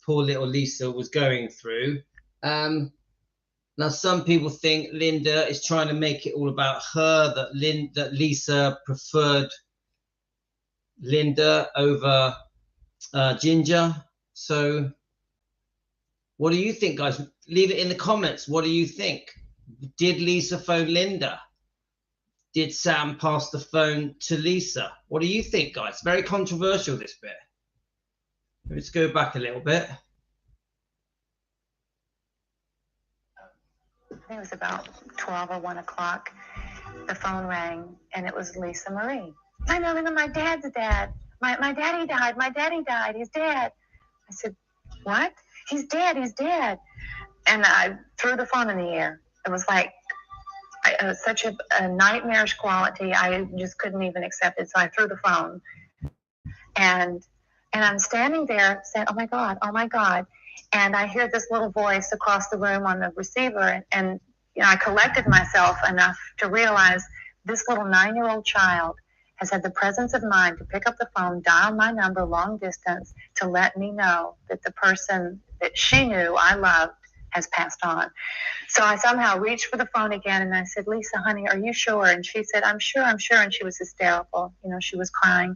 poor little Lisa was going through. Now, some people think Linda is trying to make it all about her, that Lisa preferred Linda over Ginger. So what do you think, guys? Leave it in the comments. What do you think? Did Lisa phone Linda? Did Sam pass the phone to Lisa? What do you think, guys? Very controversial, this bit. Let's go back a little bit. I think it was about 12 or 1 o'clock. The phone rang, and it was Lisa Marie. I know, my dad's dad. My daddy died. My daddy died. He's dead. I said, what? He's dead. He's dead. And I threw the phone in the air. It was like it was such a nightmarish quality. I just couldn't even accept it. So I threw the phone. And I'm standing there saying, oh, my God, oh, my God. And I hear this little voice across the room on the receiver. And you know, I collected myself enough to realize this little 9-year-old child has had the presence of mind to pick up the phone, dial my number long distance to let me know that the person that she knew I loved has passed on. So I somehow reached for the phone again, and I said, Lisa, honey, are you sure? And she said, I'm sure. And she was hysterical. You know, she was crying.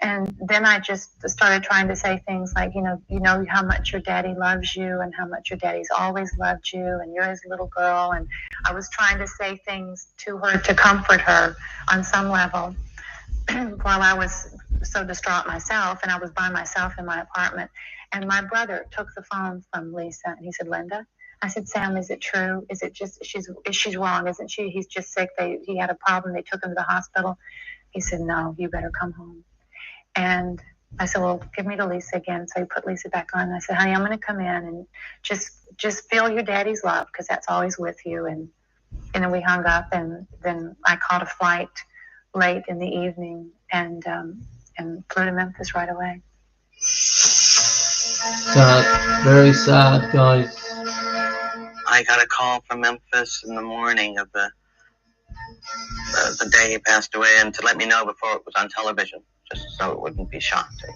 And then I just started trying to say things like, you know how much your daddy loves you and how much your daddy's always loved you and you're his little girl. And I was trying to say things to her to comfort her on some level while I was so distraught myself, and I was by myself in my apartment. And my brother took the phone from Lisa, and he said, Linda? I said, Sam, is it true? Is it just, she's wrong, isn't she? He's just sick. He had a problem. They took him to the hospital. He said, no, you better come home. And I said, well, give me to Lisa again. So he put Lisa back on. And I said, honey, I'm going to come in and just feel your daddy's love, because that's always with you. And then we hung up, and then I caught a flight late in the evening and flew to Memphis right away. Sad, very sad, guys. I got a call from Memphis in the morning of the day he passed away, and to let me know before it was on television, just so it wouldn't be shocked. I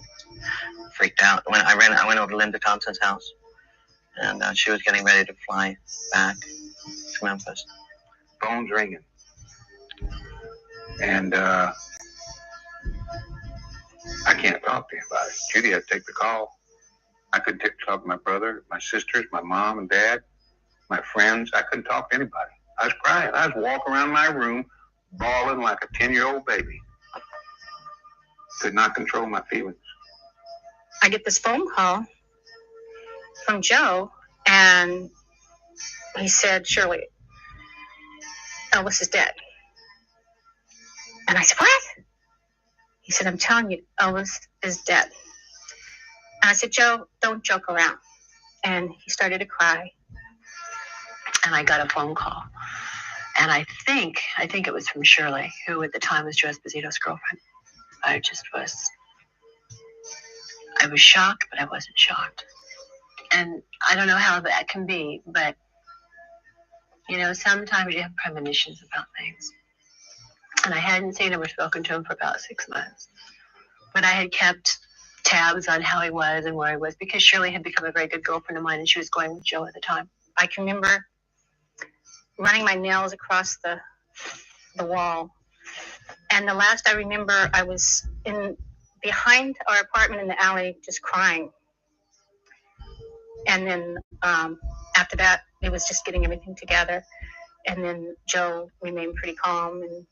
freaked out. When I went over to Linda Thompson's house, and she was getting ready to fly back to Memphis. Phone's ringing. And I can't talk to anybody. Judy had to take the call. I couldn't talk to my brother, my sisters, my mom and dad, my friends. I couldn't talk to anybody. I was crying. I was walking around my room bawling like a 10-year-old baby. Could not control my feelings. I get this phone call from Joe, and he said, Shirley, Elvis is dead. And I said, what? He said, I'm telling you, Elvis is dead. And I said, Joe, don't joke around. And he started to cry. And I got a phone call. And I think it was from Shirley, who at the time was Joe Esposito's girlfriend. I was shocked, but I wasn't shocked. And I don't know how that can be, but, you know, sometimes you have premonitions about things. And I hadn't seen him or spoken to him for about 6 months. But I had kept tabs on how he was and where he was, because Shirley had become a very good girlfriend of mine, and she was going with Joe at the time. I can remember running my nails across the wall. And the last I remember, I was behind our apartment in the alley just crying. And then after that, it was just getting everything together. And then Joe remained pretty calm and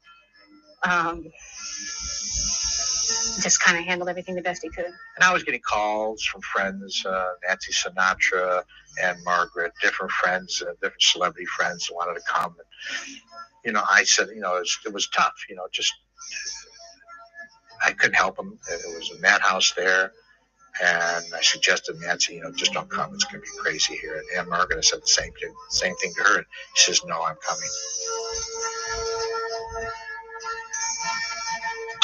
just kind of handled everything the best he could. And I was getting calls from friends, Nancy Sinatra and Margaret, different friends, different celebrity friends who wanted to come. And, you know, I said, you know, it was tough, you know, just, I couldn't help them. It was a madhouse there. And I suggested, Nancy, you know, just don't come. It's going to be crazy here. And Aunt Margaret said the same thing to her. And she says, no, I'm coming.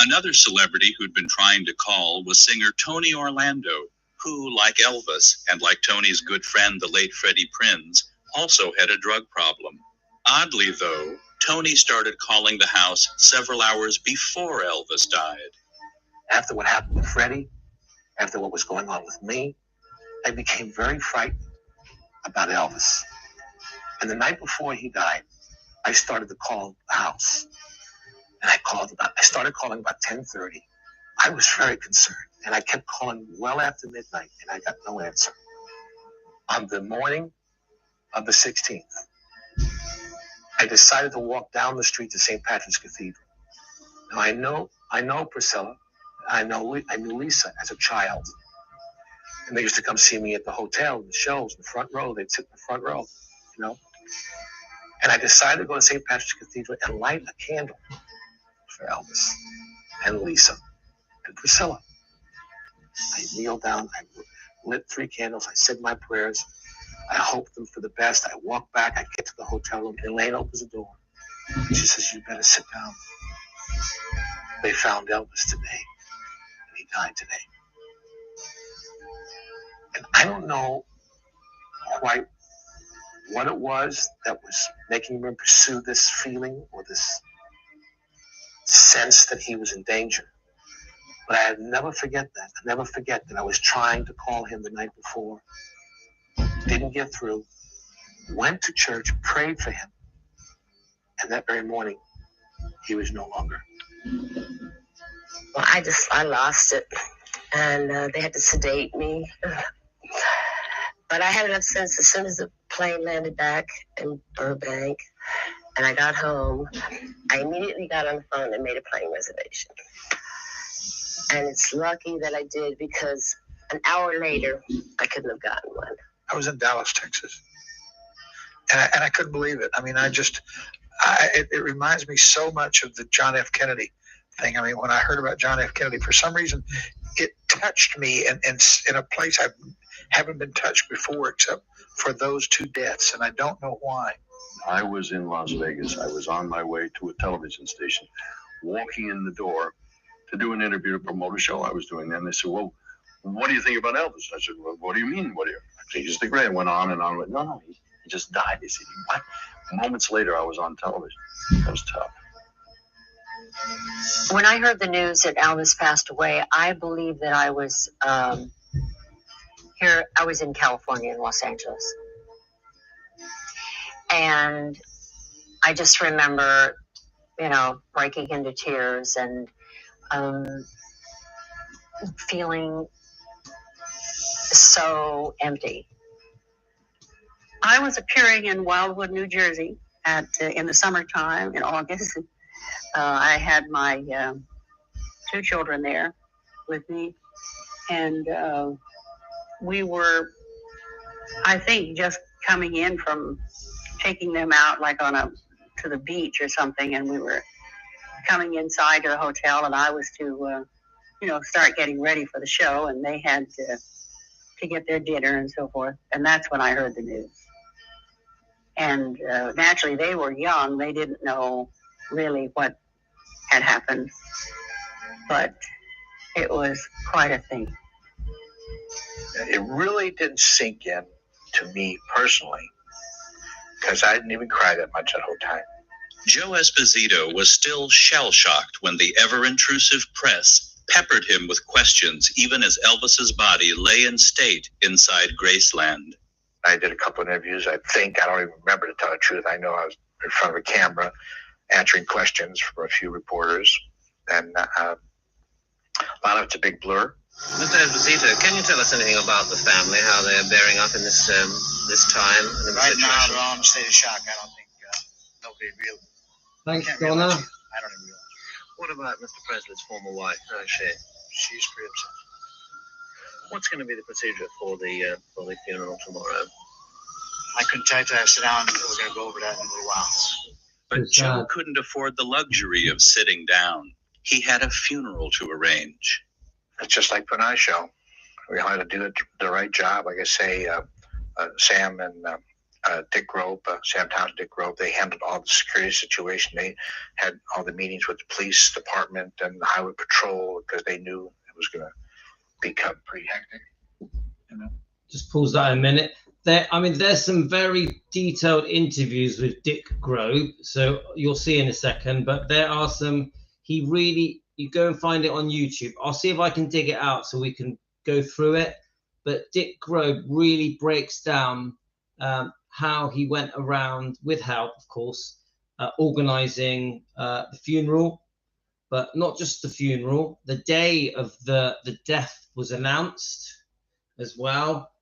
Another celebrity who'd been trying to call was singer Tony Orlando, who, like Elvis and like Tony's good friend, the late Freddie Prinze, also had a drug problem. Oddly, though, Tony started calling the house several hours before Elvis died. After what happened to Freddie, after what was going on with me, I became very frightened about Elvis. And the night before he died, I started to call the house. And I started calling about 10:30. I was very concerned, and I kept calling well after midnight, and I got no answer. On the morning of the 16th, I decided to walk down the street to St. Patrick's Cathedral. Now I know Priscilla. I knew Lisa as a child. And they used to come see me at the hotel, the shows, in the front row. They'd sit in the front row, you know. And I decided to go to St. Patrick's Cathedral and light a candle for Elvis and Lisa and Priscilla. I kneeled down, I lit 3 candles, I said my prayers, I hoped them for the best. I walked back, I get to the hotel room, Elaine opens the door. She says, "You better sit down. They found Elvis today, and he died today." And I don't know quite what it was that was making him pursue this feeling or this sense that he was in danger. But I never forget that. I never forget that I was trying to call him the night before, didn't get through, went to church, prayed for him, and that very morning, he was no longer. Well, I lost it, and they had to sedate me. But I had enough sense as soon as the plane landed back in Burbank, and I got home, I immediately got on the phone and made a plane reservation. And it's lucky that I did, because an hour later, I couldn't have gotten one. I was in Dallas, Texas, and I couldn't believe it. I mean, it reminds me so much of the John F. Kennedy thing. I mean, when I heard about John F. Kennedy, for some reason, it touched me in a place I haven't been touched before, except for those 2 deaths, and I don't know why. I was in Las Vegas. I was on my way to a television station, walking in the door to do an interview to promote a show I was doing. Then they said, "Well, what do you think about Elvis?" I said, "Well, what do you mean? What do you?" I think he's the great. Went on and on. No, he just died. They said, "What?" Moments later, I was on television. That was tough. When I heard the news that Elvis passed away, I believe that I was here. I was in California, in Los Angeles, and I just remember, breaking into tears and feeling so empty. I was appearing in Wildwood, New Jersey in the summertime in August. I had my 2 children there with me, and we were, I think, just coming in from taking them out like to the beach or something, and we were coming inside to the hotel, and I was to start getting ready for the show, and they had to get their dinner and so forth. And that's when I heard the news. And naturally, they were young. They didn't know really what had happened. But it was quite a thing. It really didn't sink in to me personally, because I didn't even cry that much that whole time. Joe Esposito was still shell-shocked when the ever-intrusive press peppered him with questions, even as Elvis's body lay in state inside Graceland. I did a couple of interviews. I don't even remember, to tell the truth. I know I was in front of a camera answering questions from a few reporters, and a lot of it's a big blur. Mr. Esposito, can you tell us anything about the family, how they're bearing up in this time? Right now, they're all in a state of shock. I don't think nobody really. Thanks, can't Donna. realize. I don't even realize. What about Mr. Presley's former wife? How is she? She's pretty upset. What's going to be the procedure for the funeral tomorrow? I couldn't tell you till I sit down, and we're going to go over that in a little while. But Joe couldn't afford the luxury of sitting down. He had a funeral to arrange. It's just like putting on a show. We had to do the right job. Like I say, Sam and Dick Grove, Sam Townsend, Dick Grove, they handled all the security situation. They had all the meetings with the police department and the highway patrol, because they knew it was going to become pretty hectic. Just pause that a minute. There's some very detailed interviews with Dick Grove, so you'll see in a second, but there are some, you go and find it on YouTube. I'll see if I can dig it out so we can go through it. But Dick Grove really breaks down how he went around, with help, of course, organizing the funeral, but not just the funeral. The day of the death was announced as well.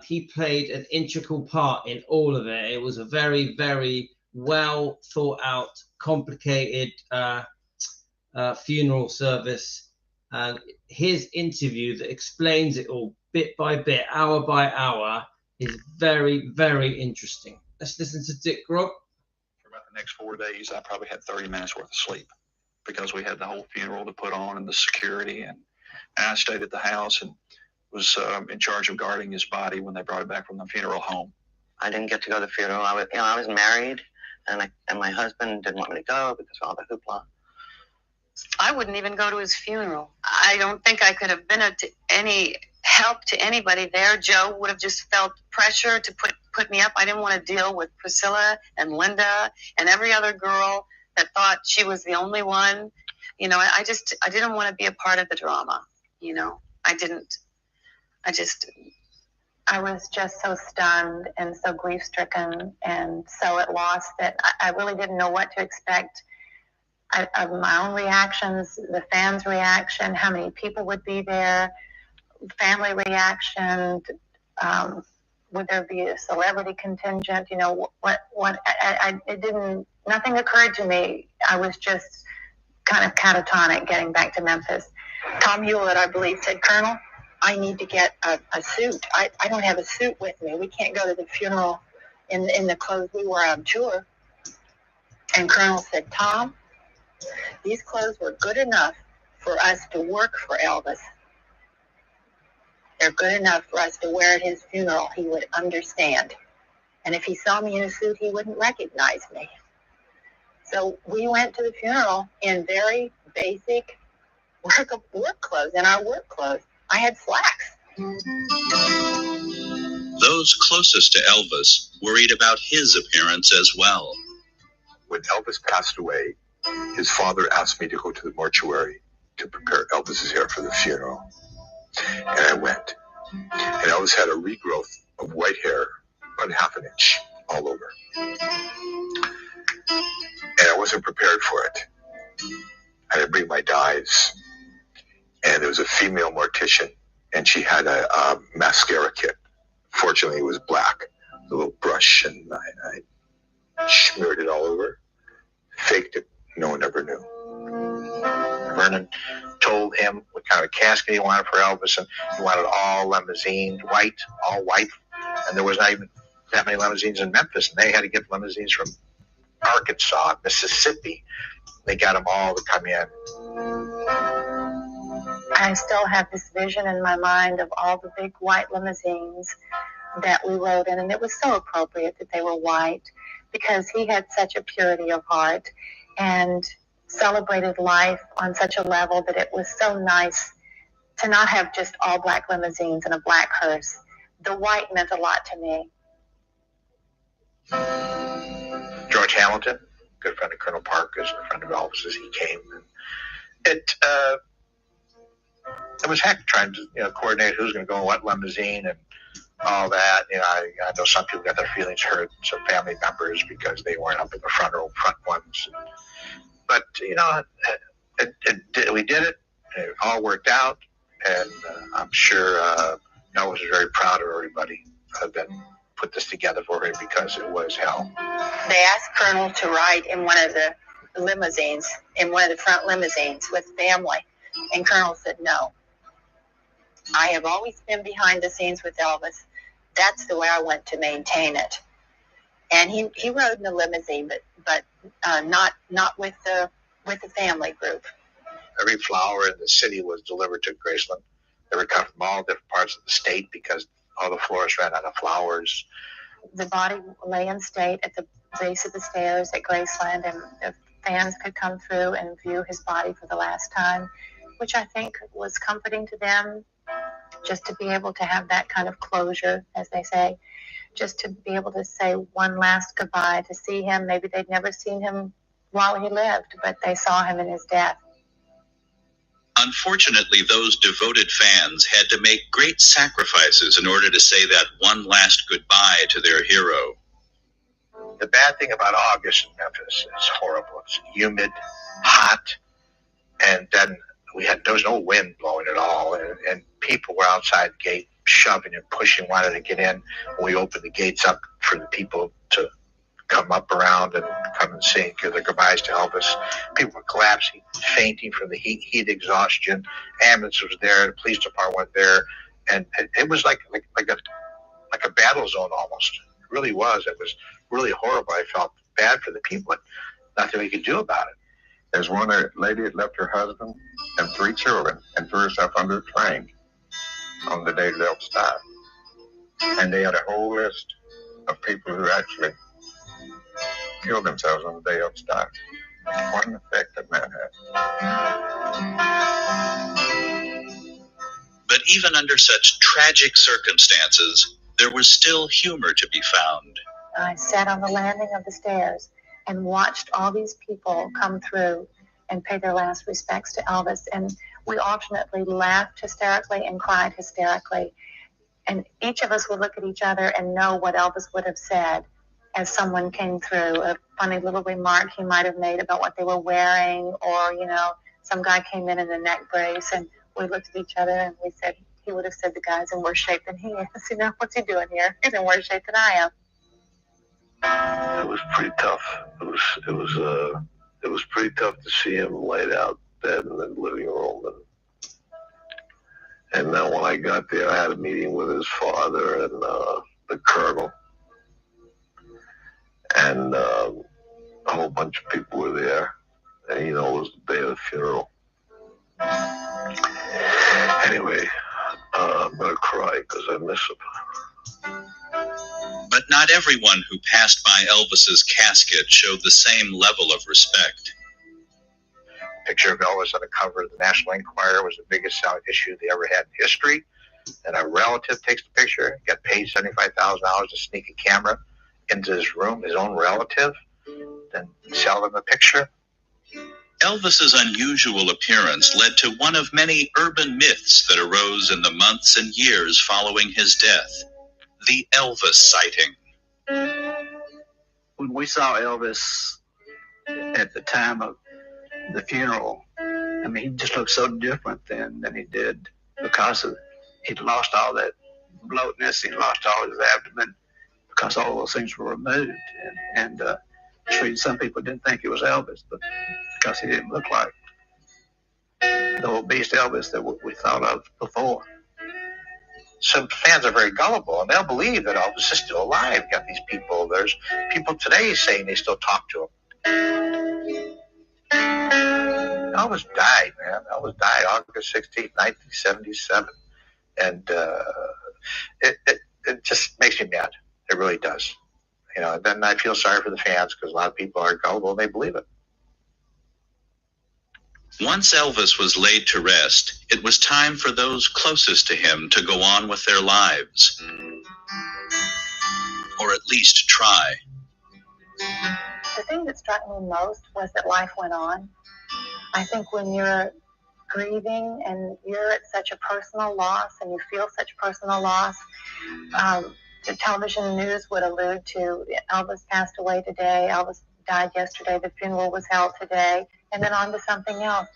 He played an integral part in all of it. It was a very, very well thought out, complicated funeral service. And his interview that explains it all bit by bit, hour by hour, is very, very interesting. Let's listen to Dick Grog. For about the next 4 days, I probably had 30 minutes worth of sleep because we had the whole funeral to put on and the security. And I stayed at the house and was in charge of guarding his body when they brought it back from the funeral home. I didn't get to go to the funeral. I was married, and my husband didn't want me to go because of all the hoopla. I wouldn't even go to his funeral. I don't think I could have been to any help to anybody there. Joe would have just felt pressure to put me up. I didn't want to deal with Priscilla and Linda and every other girl that thought she was the only one. I didn't want to be a part of the drama. I was just so stunned and so grief-stricken and so at loss that I really didn't know what to expect. Of my own reactions, the fans' reaction, how many people would be there, family reaction, would there be a celebrity contingent? Nothing occurred to me. I was just kind of catatonic getting back to Memphis. Tom Hewlett, I believe, said, "Colonel, I need to get a suit. I don't have a suit with me. We can't go to the funeral in the clothes we wore on tour." And Colonel said, "Tom, these clothes were good enough for us to work for Elvis. They're good enough for us to wear at his funeral. He would understand. And if he saw me in a suit, he wouldn't recognize me." So we went to the funeral in very basic work clothes, in our work clothes. I had slacks. Those closest to Elvis worried about his appearance as well. When Elvis passed away, his father asked me to go to the mortuary to prepare Elvis's hair for the funeral. And I went. And Elvis had a regrowth of white hair, about half an inch all over. And I wasn't prepared for it. I didn't bring my dyes. And there was a female mortician, and she had a mascara kit. Fortunately, it was black, a little brush, and I smeared it all over, faked it. No one ever knew. Vernon told him what kind of casket he wanted for Elvis, and he wanted all limousines, white, all white. And there was not even that many limousines in Memphis, and they had to get limousines from Arkansas, Mississippi. They got them all to come in. I still have this vision in my mind of all the big white limousines that we rode in, and it was so appropriate that they were white because he had such a purity of heart and celebrated life on such a level that it was so nice to not have just all black limousines and a black hearse. The white meant a lot to me. George Hamilton, good friend of Colonel Parker's, a friend of Elvis's, he came. And it was heck trying to coordinate who's going to go in what limousine and all that. I know some people got their feelings hurt, some family members, because they weren't up in the front ones. But we did it. It all worked out, and I'm sure Elvis was very proud of everybody that put this together for him because it was hell. They asked Colonel to ride in one of the limousines, in one of the front limousines with family, and Colonel said no. I have always been behind the scenes with Elvis. That's the way I want to maintain it. And he rode in the limousine, but not with the family group. Every flower in the city was delivered to Graceland. They were cut from all different parts of the state because all the florists ran out of flowers. The body lay in state at the base of the stairs at Graceland, and the fans could come through and view his body for the last time, which I think was comforting to them, just to be able to have that kind of closure, as they say, just to be able to say one last goodbye, to see him. Maybe they'd never seen him while he lived, but they saw him in his death. Unfortunately, those devoted fans had to make great sacrifices in order to say that one last goodbye to their hero. The bad thing about August in Memphis is horrible. It's humid, hot. And then there was no wind blowing at all, and people were outside the gate shoving and pushing, wanted to get in. We opened the gates up for the people to come up around and come and see and give their goodbyes to Elvis. People were collapsing, fainting from the heat exhaustion. Ambulance was there, the police department went there, and it was like a battle zone almost. It really was. It was really horrible. I felt bad for the people, but nothing we could do about it. There's one lady that left her husband and 3 children and threw herself under a train on the day that Elvis died. And they had a whole list of people who actually killed themselves on the day Elvis died. What an effect that man had. But even under such tragic circumstances, there was still humor to be found. I sat on the landing of the stairs and watched all these people come through and pay their last respects to Elvis. And we alternately laughed hysterically and cried hysterically. And each of us would look at each other and know what Elvis would have said as someone came through, a funny little remark he might have made about what they were wearing, or, some guy came in a neck brace, and we looked at each other and we said, he would have said the guy's in worse shape than he is. What's he doing here? He's in worse shape than I am. It was pretty tough. It was pretty tough to see him laid out dead in the living room. And then when I got there, I had a meeting with his father and the colonel. And a whole bunch of people were there. And, it was the day of the funeral. Anyway, I'm going to cry because I miss him. But not everyone who passed by Elvis's casket showed the same level of respect. Picture of Elvis on the cover of the National Enquirer was the biggest selling issue they ever had in history. And a relative takes the picture, got paid $75,000 to sneak a camera into his room, his own relative, then sell them the picture. Elvis's unusual appearance led to one of many urban myths that arose in the months and years following his death. The Elvis sighting. When we saw Elvis at the time of the funeral, he just looked so different then than he did because he'd lost all that bloatness, he'd lost all his abdomen because all those things were removed. And some people didn't think it was Elvis, but because he didn't look like the obese Elvis that we thought of before. Some fans are very gullible, and they'll believe that Elvis is still alive. You got these people. There's people today saying they still talk to him. Elvis died, man. Elvis died August 16th, 1977. And it just makes me mad. It really does. And then I feel sorry for the fans because a lot of people are gullible and they believe it. Once Elvis was laid to rest, it was time for those closest to him to go on with their lives. Or at least try. The thing that struck me most was that life went on. I think when you're grieving and you're at such a personal loss and you feel such personal loss, the television news would allude to Elvis passed away today, Elvis died yesterday, the funeral was held today, and then on to something else.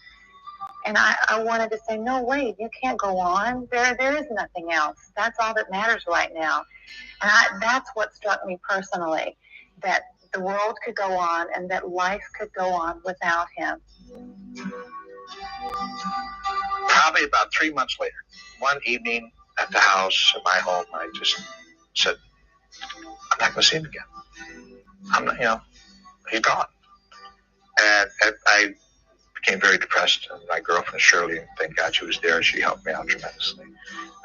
And I wanted to say, no, wait, you can't go on. There is nothing else. That's all that matters right now. And that's what struck me personally, that the world could go on and that life could go on without him. Probably about 3 months later, one evening at the house, at my home, I just said, I'm not going to see him again. I'm not, he's gone. And I became very depressed. And my girlfriend, Shirley, thank God she was there. She helped me out tremendously.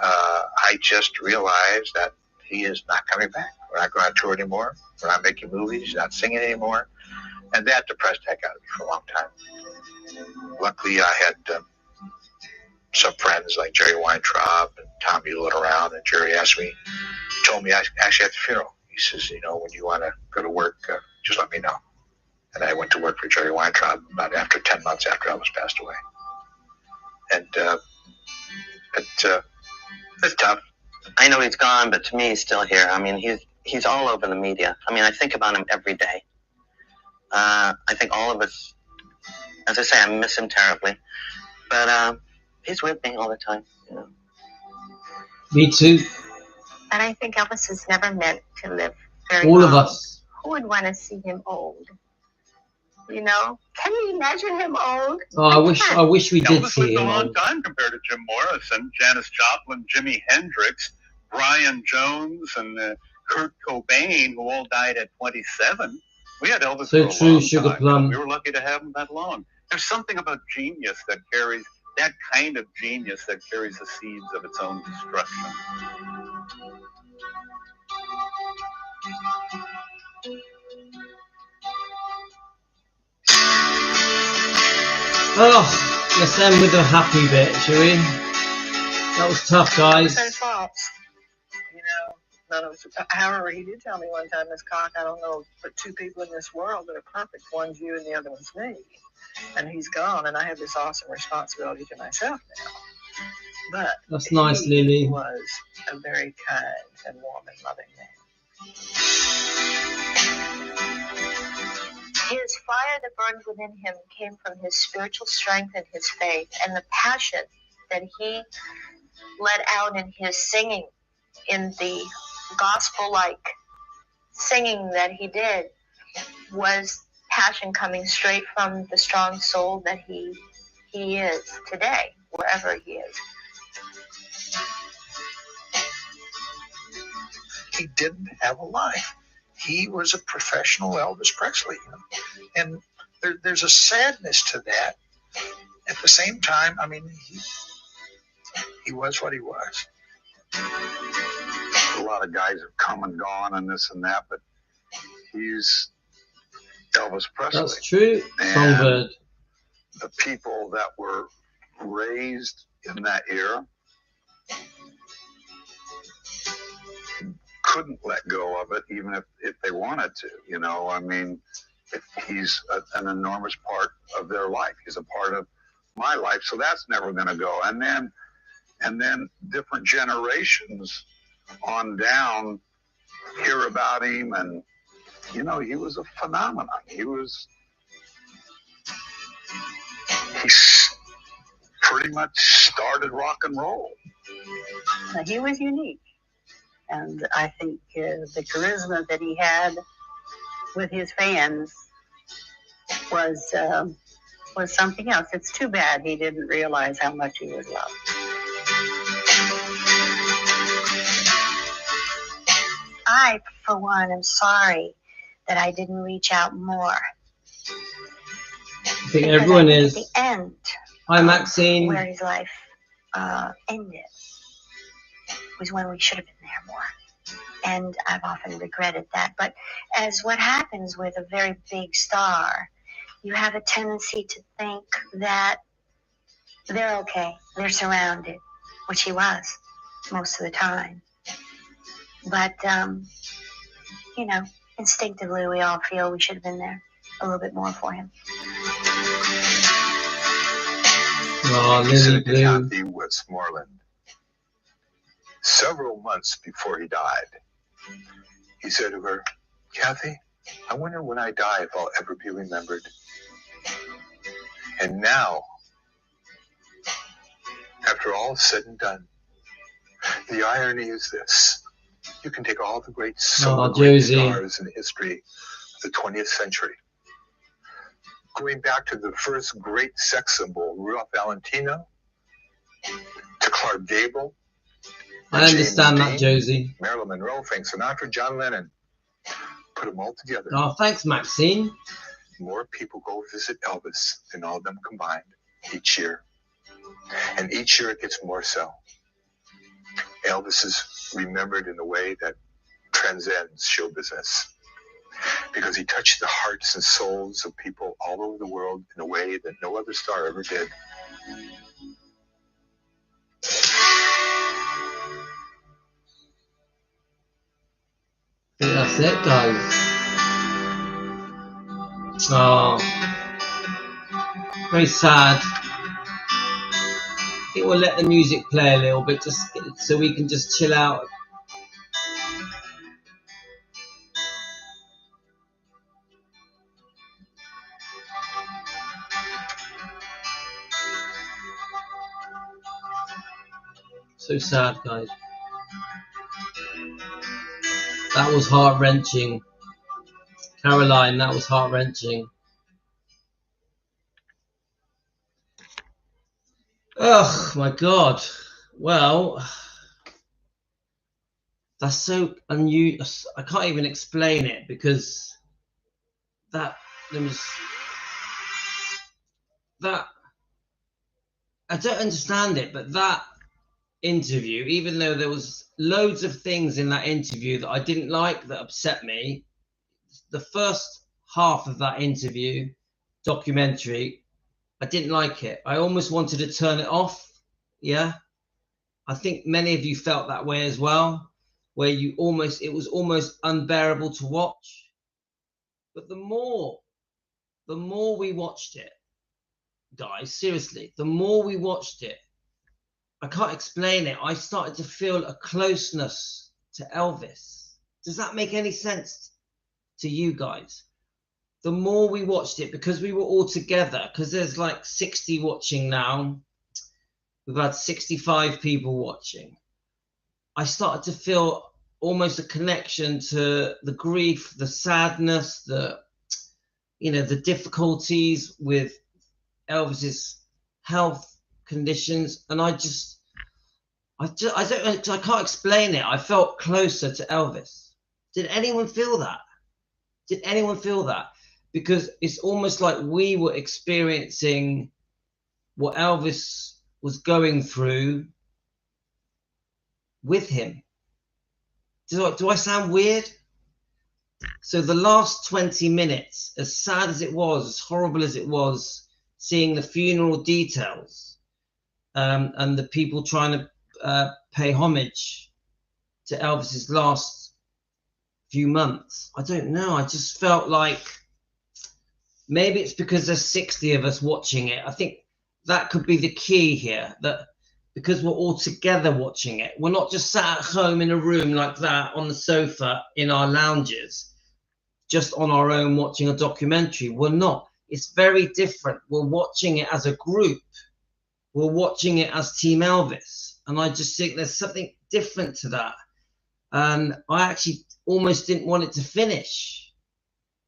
I just realized that he is not coming back. We're not going on tour anymore. We're not making movies. He's not singing anymore. And that depressed the heck out of me for a long time. Luckily, I had some friends like Jerry Weintraub and Tom Hewlett around, and Jerry told me actually at the funeral, he says, when you want to go to work, just let me know. And I went to work for Jerry Weintraub about 10 months after Elvis passed away. And it's tough. I know he's gone, but to me, he's still here. He's all over the media. I think about him every day. I think all of us as I say, I miss him terribly. But he's with me all the time, you know. Me too. And I think Elvis was never meant to live very All long. of us. Who would want to see him old? You know? Can you imagine him old? Oh, I wish we did Elvis see lived a him long old. time compared to Jim Morrison, Janis Joplin, Jimi Hendrix, Brian Jones, and Kurt Cobain, who all died at 27. We had Elvis So for a true, long Sugar time. Plum. We were lucky to have him that long. There's something about genius that carries, that kind of genius that carries the seeds of its own destruction. Oh, let's end with a happy bit, shall we? That was tough, guys. You know, none of us. However, he did tell me one time, Miss Cock, I don't know but two people in this world that are perfect. One's you and the other one's me. And he's gone, and I have this awesome responsibility to myself now. But That's nice, he Lily. was a very kind and warm and loving man. His fire that burned within him came from his spiritual strength and his faith, and the passion that he let out in his singing, in the gospel-like singing that he did, was passion coming straight from the strong soul that he is today, wherever he is. He didn't have a life. He was a professional Elvis Presley. You know? And there's a sadness to that. At the same time, I mean, he was what he was. A lot of guys have come and gone and this and that, but he's Elvis Presley. That's true, And Songbird. the people that were raised in that era couldn't let go of it, even if they wanted to. You know, I mean, he's an enormous part of their life. He's a part of my life, so that's never going to go. And then different generations on down hear about him, and you know, he was a phenomenon. He pretty much started rock and roll. He was unique. And I think the charisma that he had with his fans was something else. It's too bad he didn't realize how much he was loved. I, for one, am sorry that I didn't reach out more. I think everyone is. At the end, Hi, Maxine. where his life ended, was when we should have been there more. And I've often regretted that. But as what happens with a very big star, you have a tendency to think that they're okay, they're surrounded, which he was most of the time. But, you know, instinctively we all feel we should have been there a little bit more for him. Oh, He said Lily to Blue. Kathy Westmoreland several months before he died. He said to her, "Kathy, I wonder when I die if I'll ever be remembered." And now, after all is said and done, the irony is this: you can take all the great Josie. stars in the history of the 20th century, going back to the first great sex symbol, Rudolph Valentino, to Clark Gable. I understand James that, Dean, Josie. Marilyn Monroe, Frank Sinatra, John Lennon. Put them all together. Oh, thanks, Maxine. More people go visit Elvis than all of them combined each year. And each year it gets more so. Elvis is remembered in a way that transcends show business, because he touched the hearts and souls of people all over the world in a way that no other star ever did. I think that's it, guys. Oh, very sad. I think we'll let the music play a little bit, just so we can just chill out. So sad, guys. That was heart-wrenching. Caroline, that was heart-wrenching. Oh my God. Well, that's so unusual. I can't even explain it because that I don't understand it, but that interview, even though there was loads of things in that interview that I didn't like, that upset me, the first half of that interview documentary, I didn't like it. I almost wanted to turn it off. Yeah, I think many of you felt that way as well, where it was almost unbearable to watch. But the more we watched it, guys, seriously, the more we watched it, I can't explain it. I started to feel a closeness to Elvis. Does that make any sense to you guys? The more we watched it, because we were all together, because there's like 60 watching now. We've had 65 people watching. I started to feel almost a connection to the grief, the sadness, the difficulties with Elvis's health conditions, and I can't explain it. I felt closer to Elvis. Did anyone feel that? Did anyone feel that? Because it's almost like we were experiencing what Elvis was going through with him. Do I sound weird? So the last 20 minutes, as sad as it was, as horrible as it was, seeing the funeral details and the people trying to pay homage to Elvis's last few months, I don't know. I just felt like maybe it's because there's 60 of us watching it. I think that could be the key here, that because we're all together watching it, we're not just sat at home in a room like that on the sofa in our lounges, just on our own watching a documentary. We're not. It's very different. We're watching it as a group. We're watching it as Team Elvis. And I just think there's something different to that. And I actually almost didn't want it to finish.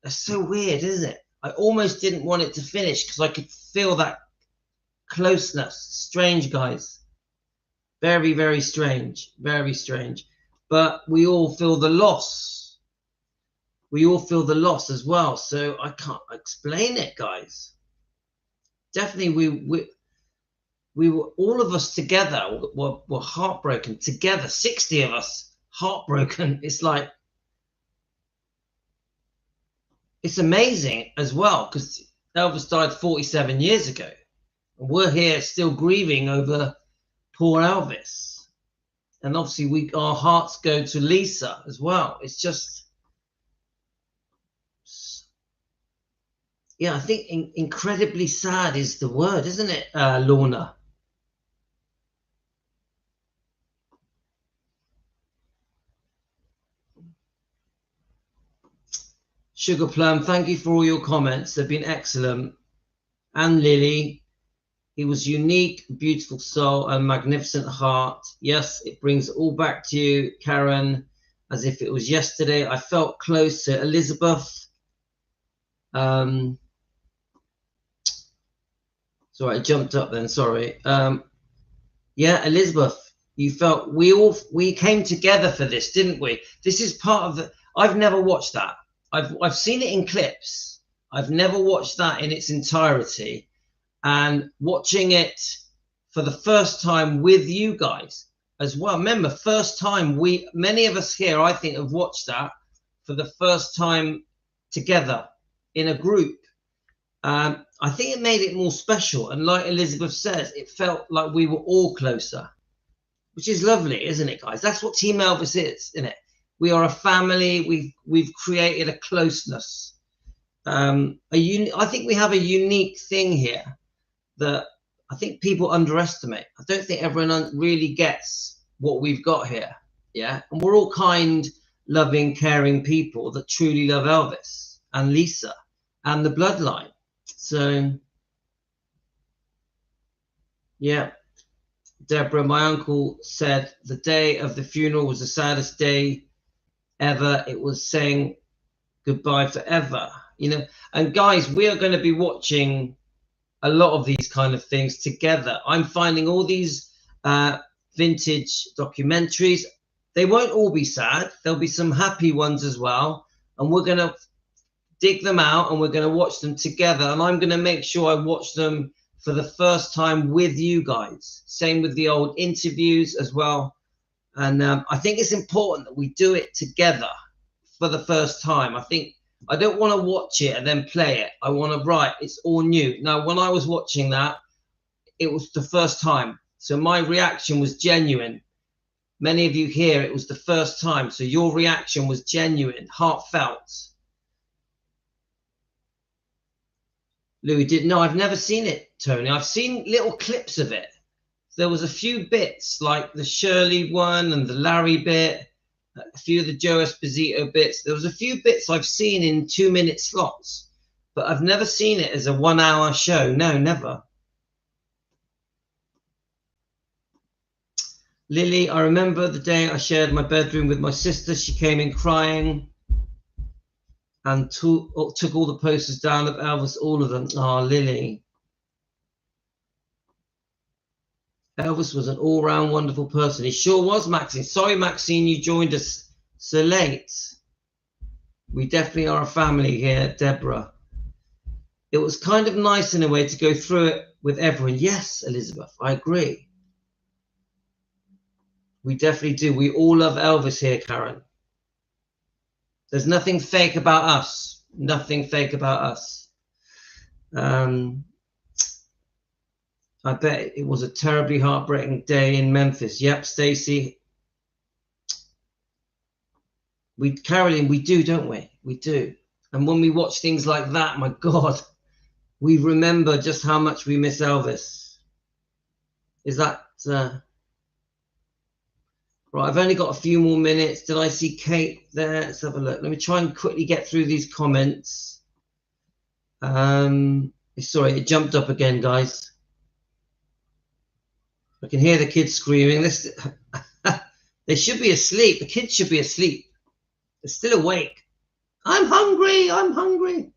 That's so weird, isn't it? I almost didn't want it to finish because I could feel that closeness. Strange, guys. Very, very strange. Very strange. But we all feel the loss. We all feel the loss as well. So I can't explain it, guys. Definitely, we were, all of us together were heartbroken together. 60 of us heartbroken. It's like, it's amazing as well, because Elvis died 47 years ago. And we're here still grieving over poor Elvis. And obviously our hearts go to Lisa as well. It's just, yeah, I think incredibly sad is the word, isn't it, Lorna? Sugar Plum, thank you for all your comments. They've been excellent. And Lily, he was unique, beautiful soul, and magnificent heart. Yes, it brings it all back to you, Karen, as if it was yesterday. I felt close to Elizabeth. Sorry, I jumped up then, sorry. Yeah, Elizabeth, you felt we came together for this, didn't we? This is part of the, I've never watched that. I've seen it in clips. I've never watched that in its entirety. And watching it for the first time with you guys as well. Remember, first time, many of us here, I think, have watched that for the first time together in a group. I think it made it more special. And like Elizabeth says, it felt like we were all closer, which is lovely, isn't it, guys? That's what Team Elvis is, isn't it? We are a family. We've created a closeness. I think we have a unique thing here that I think people underestimate. I don't think everyone really gets what we've got here. Yeah. And we're all kind, loving, caring people that truly love Elvis and Lisa and the bloodline. So, yeah. Deborah, my uncle said the day of the funeral was the saddest day ever. It was saying goodbye forever, you know. And guys, we are going to be watching a lot of these kind of things together. I'm finding all these vintage documentaries. They won't all be sad. There'll be some happy ones as well. And we're going to dig them out and we're going to watch them together. And I'm going to make sure I watch them for the first time with you guys. Same with the old interviews as well. And I think it's important that we do it together for the first time. I don't want to watch it and then play it. I want to write. It's all new. Now, when I was watching that, it was the first time. So my reaction was genuine. Many of you here, it was the first time. So your reaction was genuine, heartfelt. Louis didn't know. I've never seen it, Tony. I've seen little clips of it. There was a few bits like the Shirley one and the Larry bit. A few of the Joe Esposito bits. There was a few bits I've seen in 2-minute slots, but I've never seen it as a 1-hour show. No, never. Lily, I remember the day I shared my bedroom with my sister. She came in crying and took all the posters down of Elvis, all of them. Oh, Lily. Elvis was an all-round wonderful person. He sure was, Maxine. Sorry, Maxine, you joined us so late. We definitely are a family here, Deborah. It was kind of nice in a way to go through it with everyone. Yes, Elizabeth, I agree. We definitely do. We all love Elvis here, Karen. There's nothing fake about us. Nothing fake about us. I bet it was a terribly heartbreaking day in Memphis. Yep, Stacey. Carolyn, we do, don't we? We do. And when we watch things like that, my God, we remember just how much we miss Elvis. Is that... Right, I've only got a few more minutes. Did I see Kate there? Let's have a look. Let me try and quickly get through these comments. Sorry, it jumped up again, guys. I can hear the kids screaming. They should be asleep. The kids should be asleep. They're still awake. I'm hungry. I'm hungry.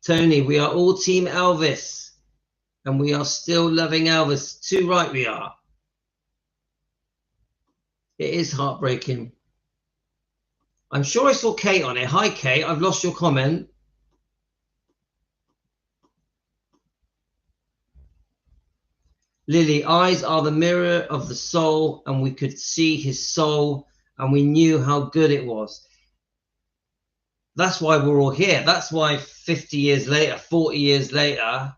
Tony, we are all Team Elvis. And we are still loving Elvis. Too right we are. It is heartbreaking. I'm sure I saw Kate on it. Hi, Kate. I've lost your comment. Lily, eyes are the mirror of the soul, and we could see his soul, and we knew how good it was. That's why we're all here. That's why 50 years later, 40 years later,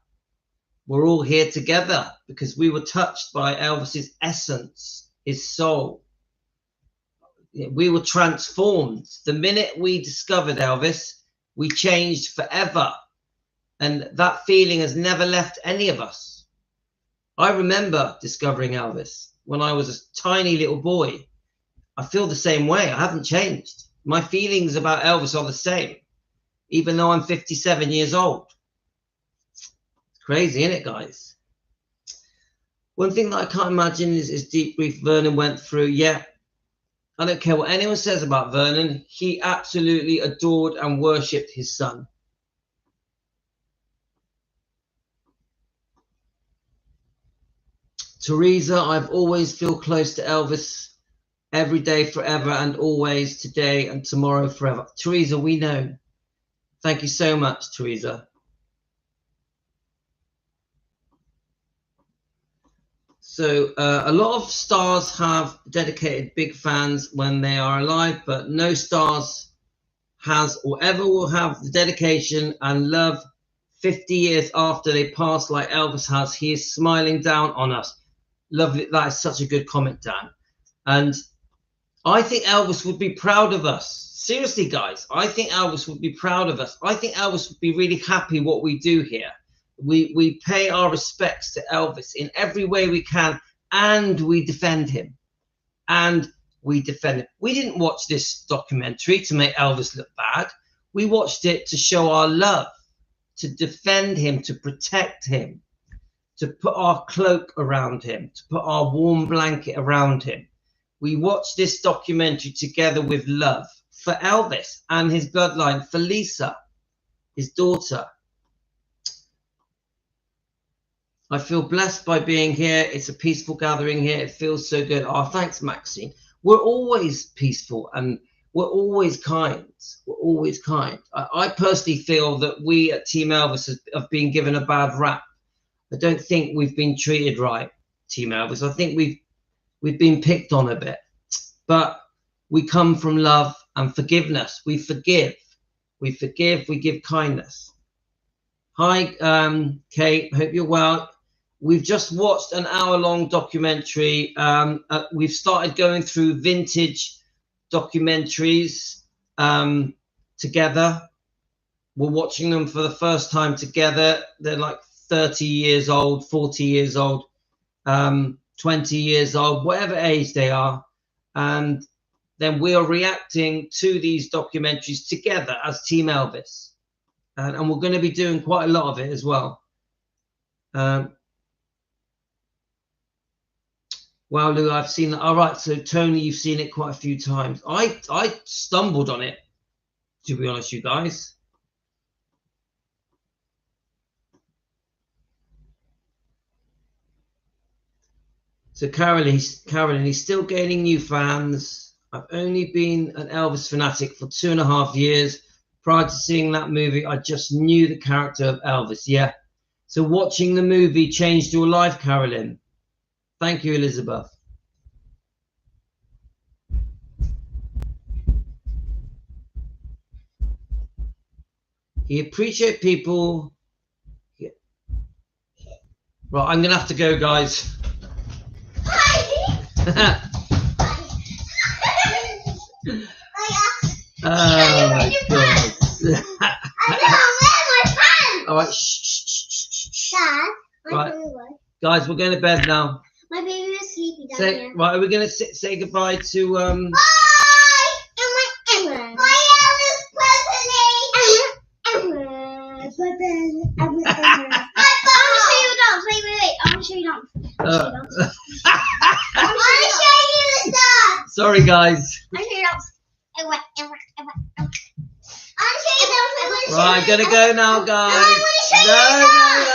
we're all here together, because we were touched by Elvis's essence, his soul. We were transformed. The minute we discovered Elvis, we changed forever. And that feeling has never left any of us. I remember discovering Elvis when I was a tiny little boy. I feel the same way. I haven't changed. My feelings about Elvis are the same, even though I'm 57 years old. It's crazy, isn't it, guys? One thing that I can't imagine is deep grief Vernon went through. Yeah, I don't care what anyone says about Vernon. He absolutely adored and worshipped his son. Teresa, I've always feel close to Elvis every day, forever and always, today and tomorrow, forever. Teresa, we know. Thank you so much, Teresa. So a lot of stars have dedicated big fans when they are alive, but no stars has or ever will have the dedication and love 50 years after they pass like Elvis has. He is smiling down on us. Lovely. That is such a good comment, Dan. And I think Elvis would be proud of us. Seriously, guys, I think Elvis would be proud of us. I think Elvis would be really happy what we do here. We pay our respects to Elvis in every way we can, and we defend him. And we defend him. We didn't watch this documentary to make Elvis look bad. We watched it to show our love, to defend him, to protect him, to put our cloak around him, to put our warm blanket around him. We watched this documentary together with love for Elvis and his bloodline, for Lisa, his daughter. I feel blessed by being here. It's a peaceful gathering here. It feels so good. Oh, thanks, Maxine. We're always peaceful and we're always kind. We're always kind. I personally feel that we at Team Elvis have been given a bad rap. I don't think we've been treated right, Team Elvis. I think we've been picked on a bit. But we come from love and forgiveness. We forgive. We forgive. We give kindness. Hi, Kate. Hope you're well. We've just watched an hour-long documentary. We've started going through vintage documentaries together. We're watching them for the first time together. They're like 30 years old, 40 years old, 20 years old, whatever age they are. And then we are reacting to these documentaries together as Team Elvis. And we're going to be doing quite a lot of it as well. Wow, Lou, I've seen that. All right, so Tony, you've seen it quite a few times. I stumbled on it, to be honest, you guys. So Carolyn, he's still gaining new fans. I've only been an Elvis fanatic for 2.5 years. Prior to seeing that movie, I just knew the character of Elvis. Yeah. So watching the movie changed your life, Carolyn. Thank you, Elizabeth. He appreciates people. Yeah. Right, I'm going to have to go, guys. Oh, my God. All right, shh. Right. Guys, we're going to bed now. My baby was sleepy down here. Right, are we going to say goodbye to... Bye! And my Emma. Bye, Elvis Presley. Emma. I want to show you a dance. Wait. I want to show you a dance. I want to show you the dance. Sorry, guys. I want to show you a dance. Emma. Right, I'm going to go now, guys. No.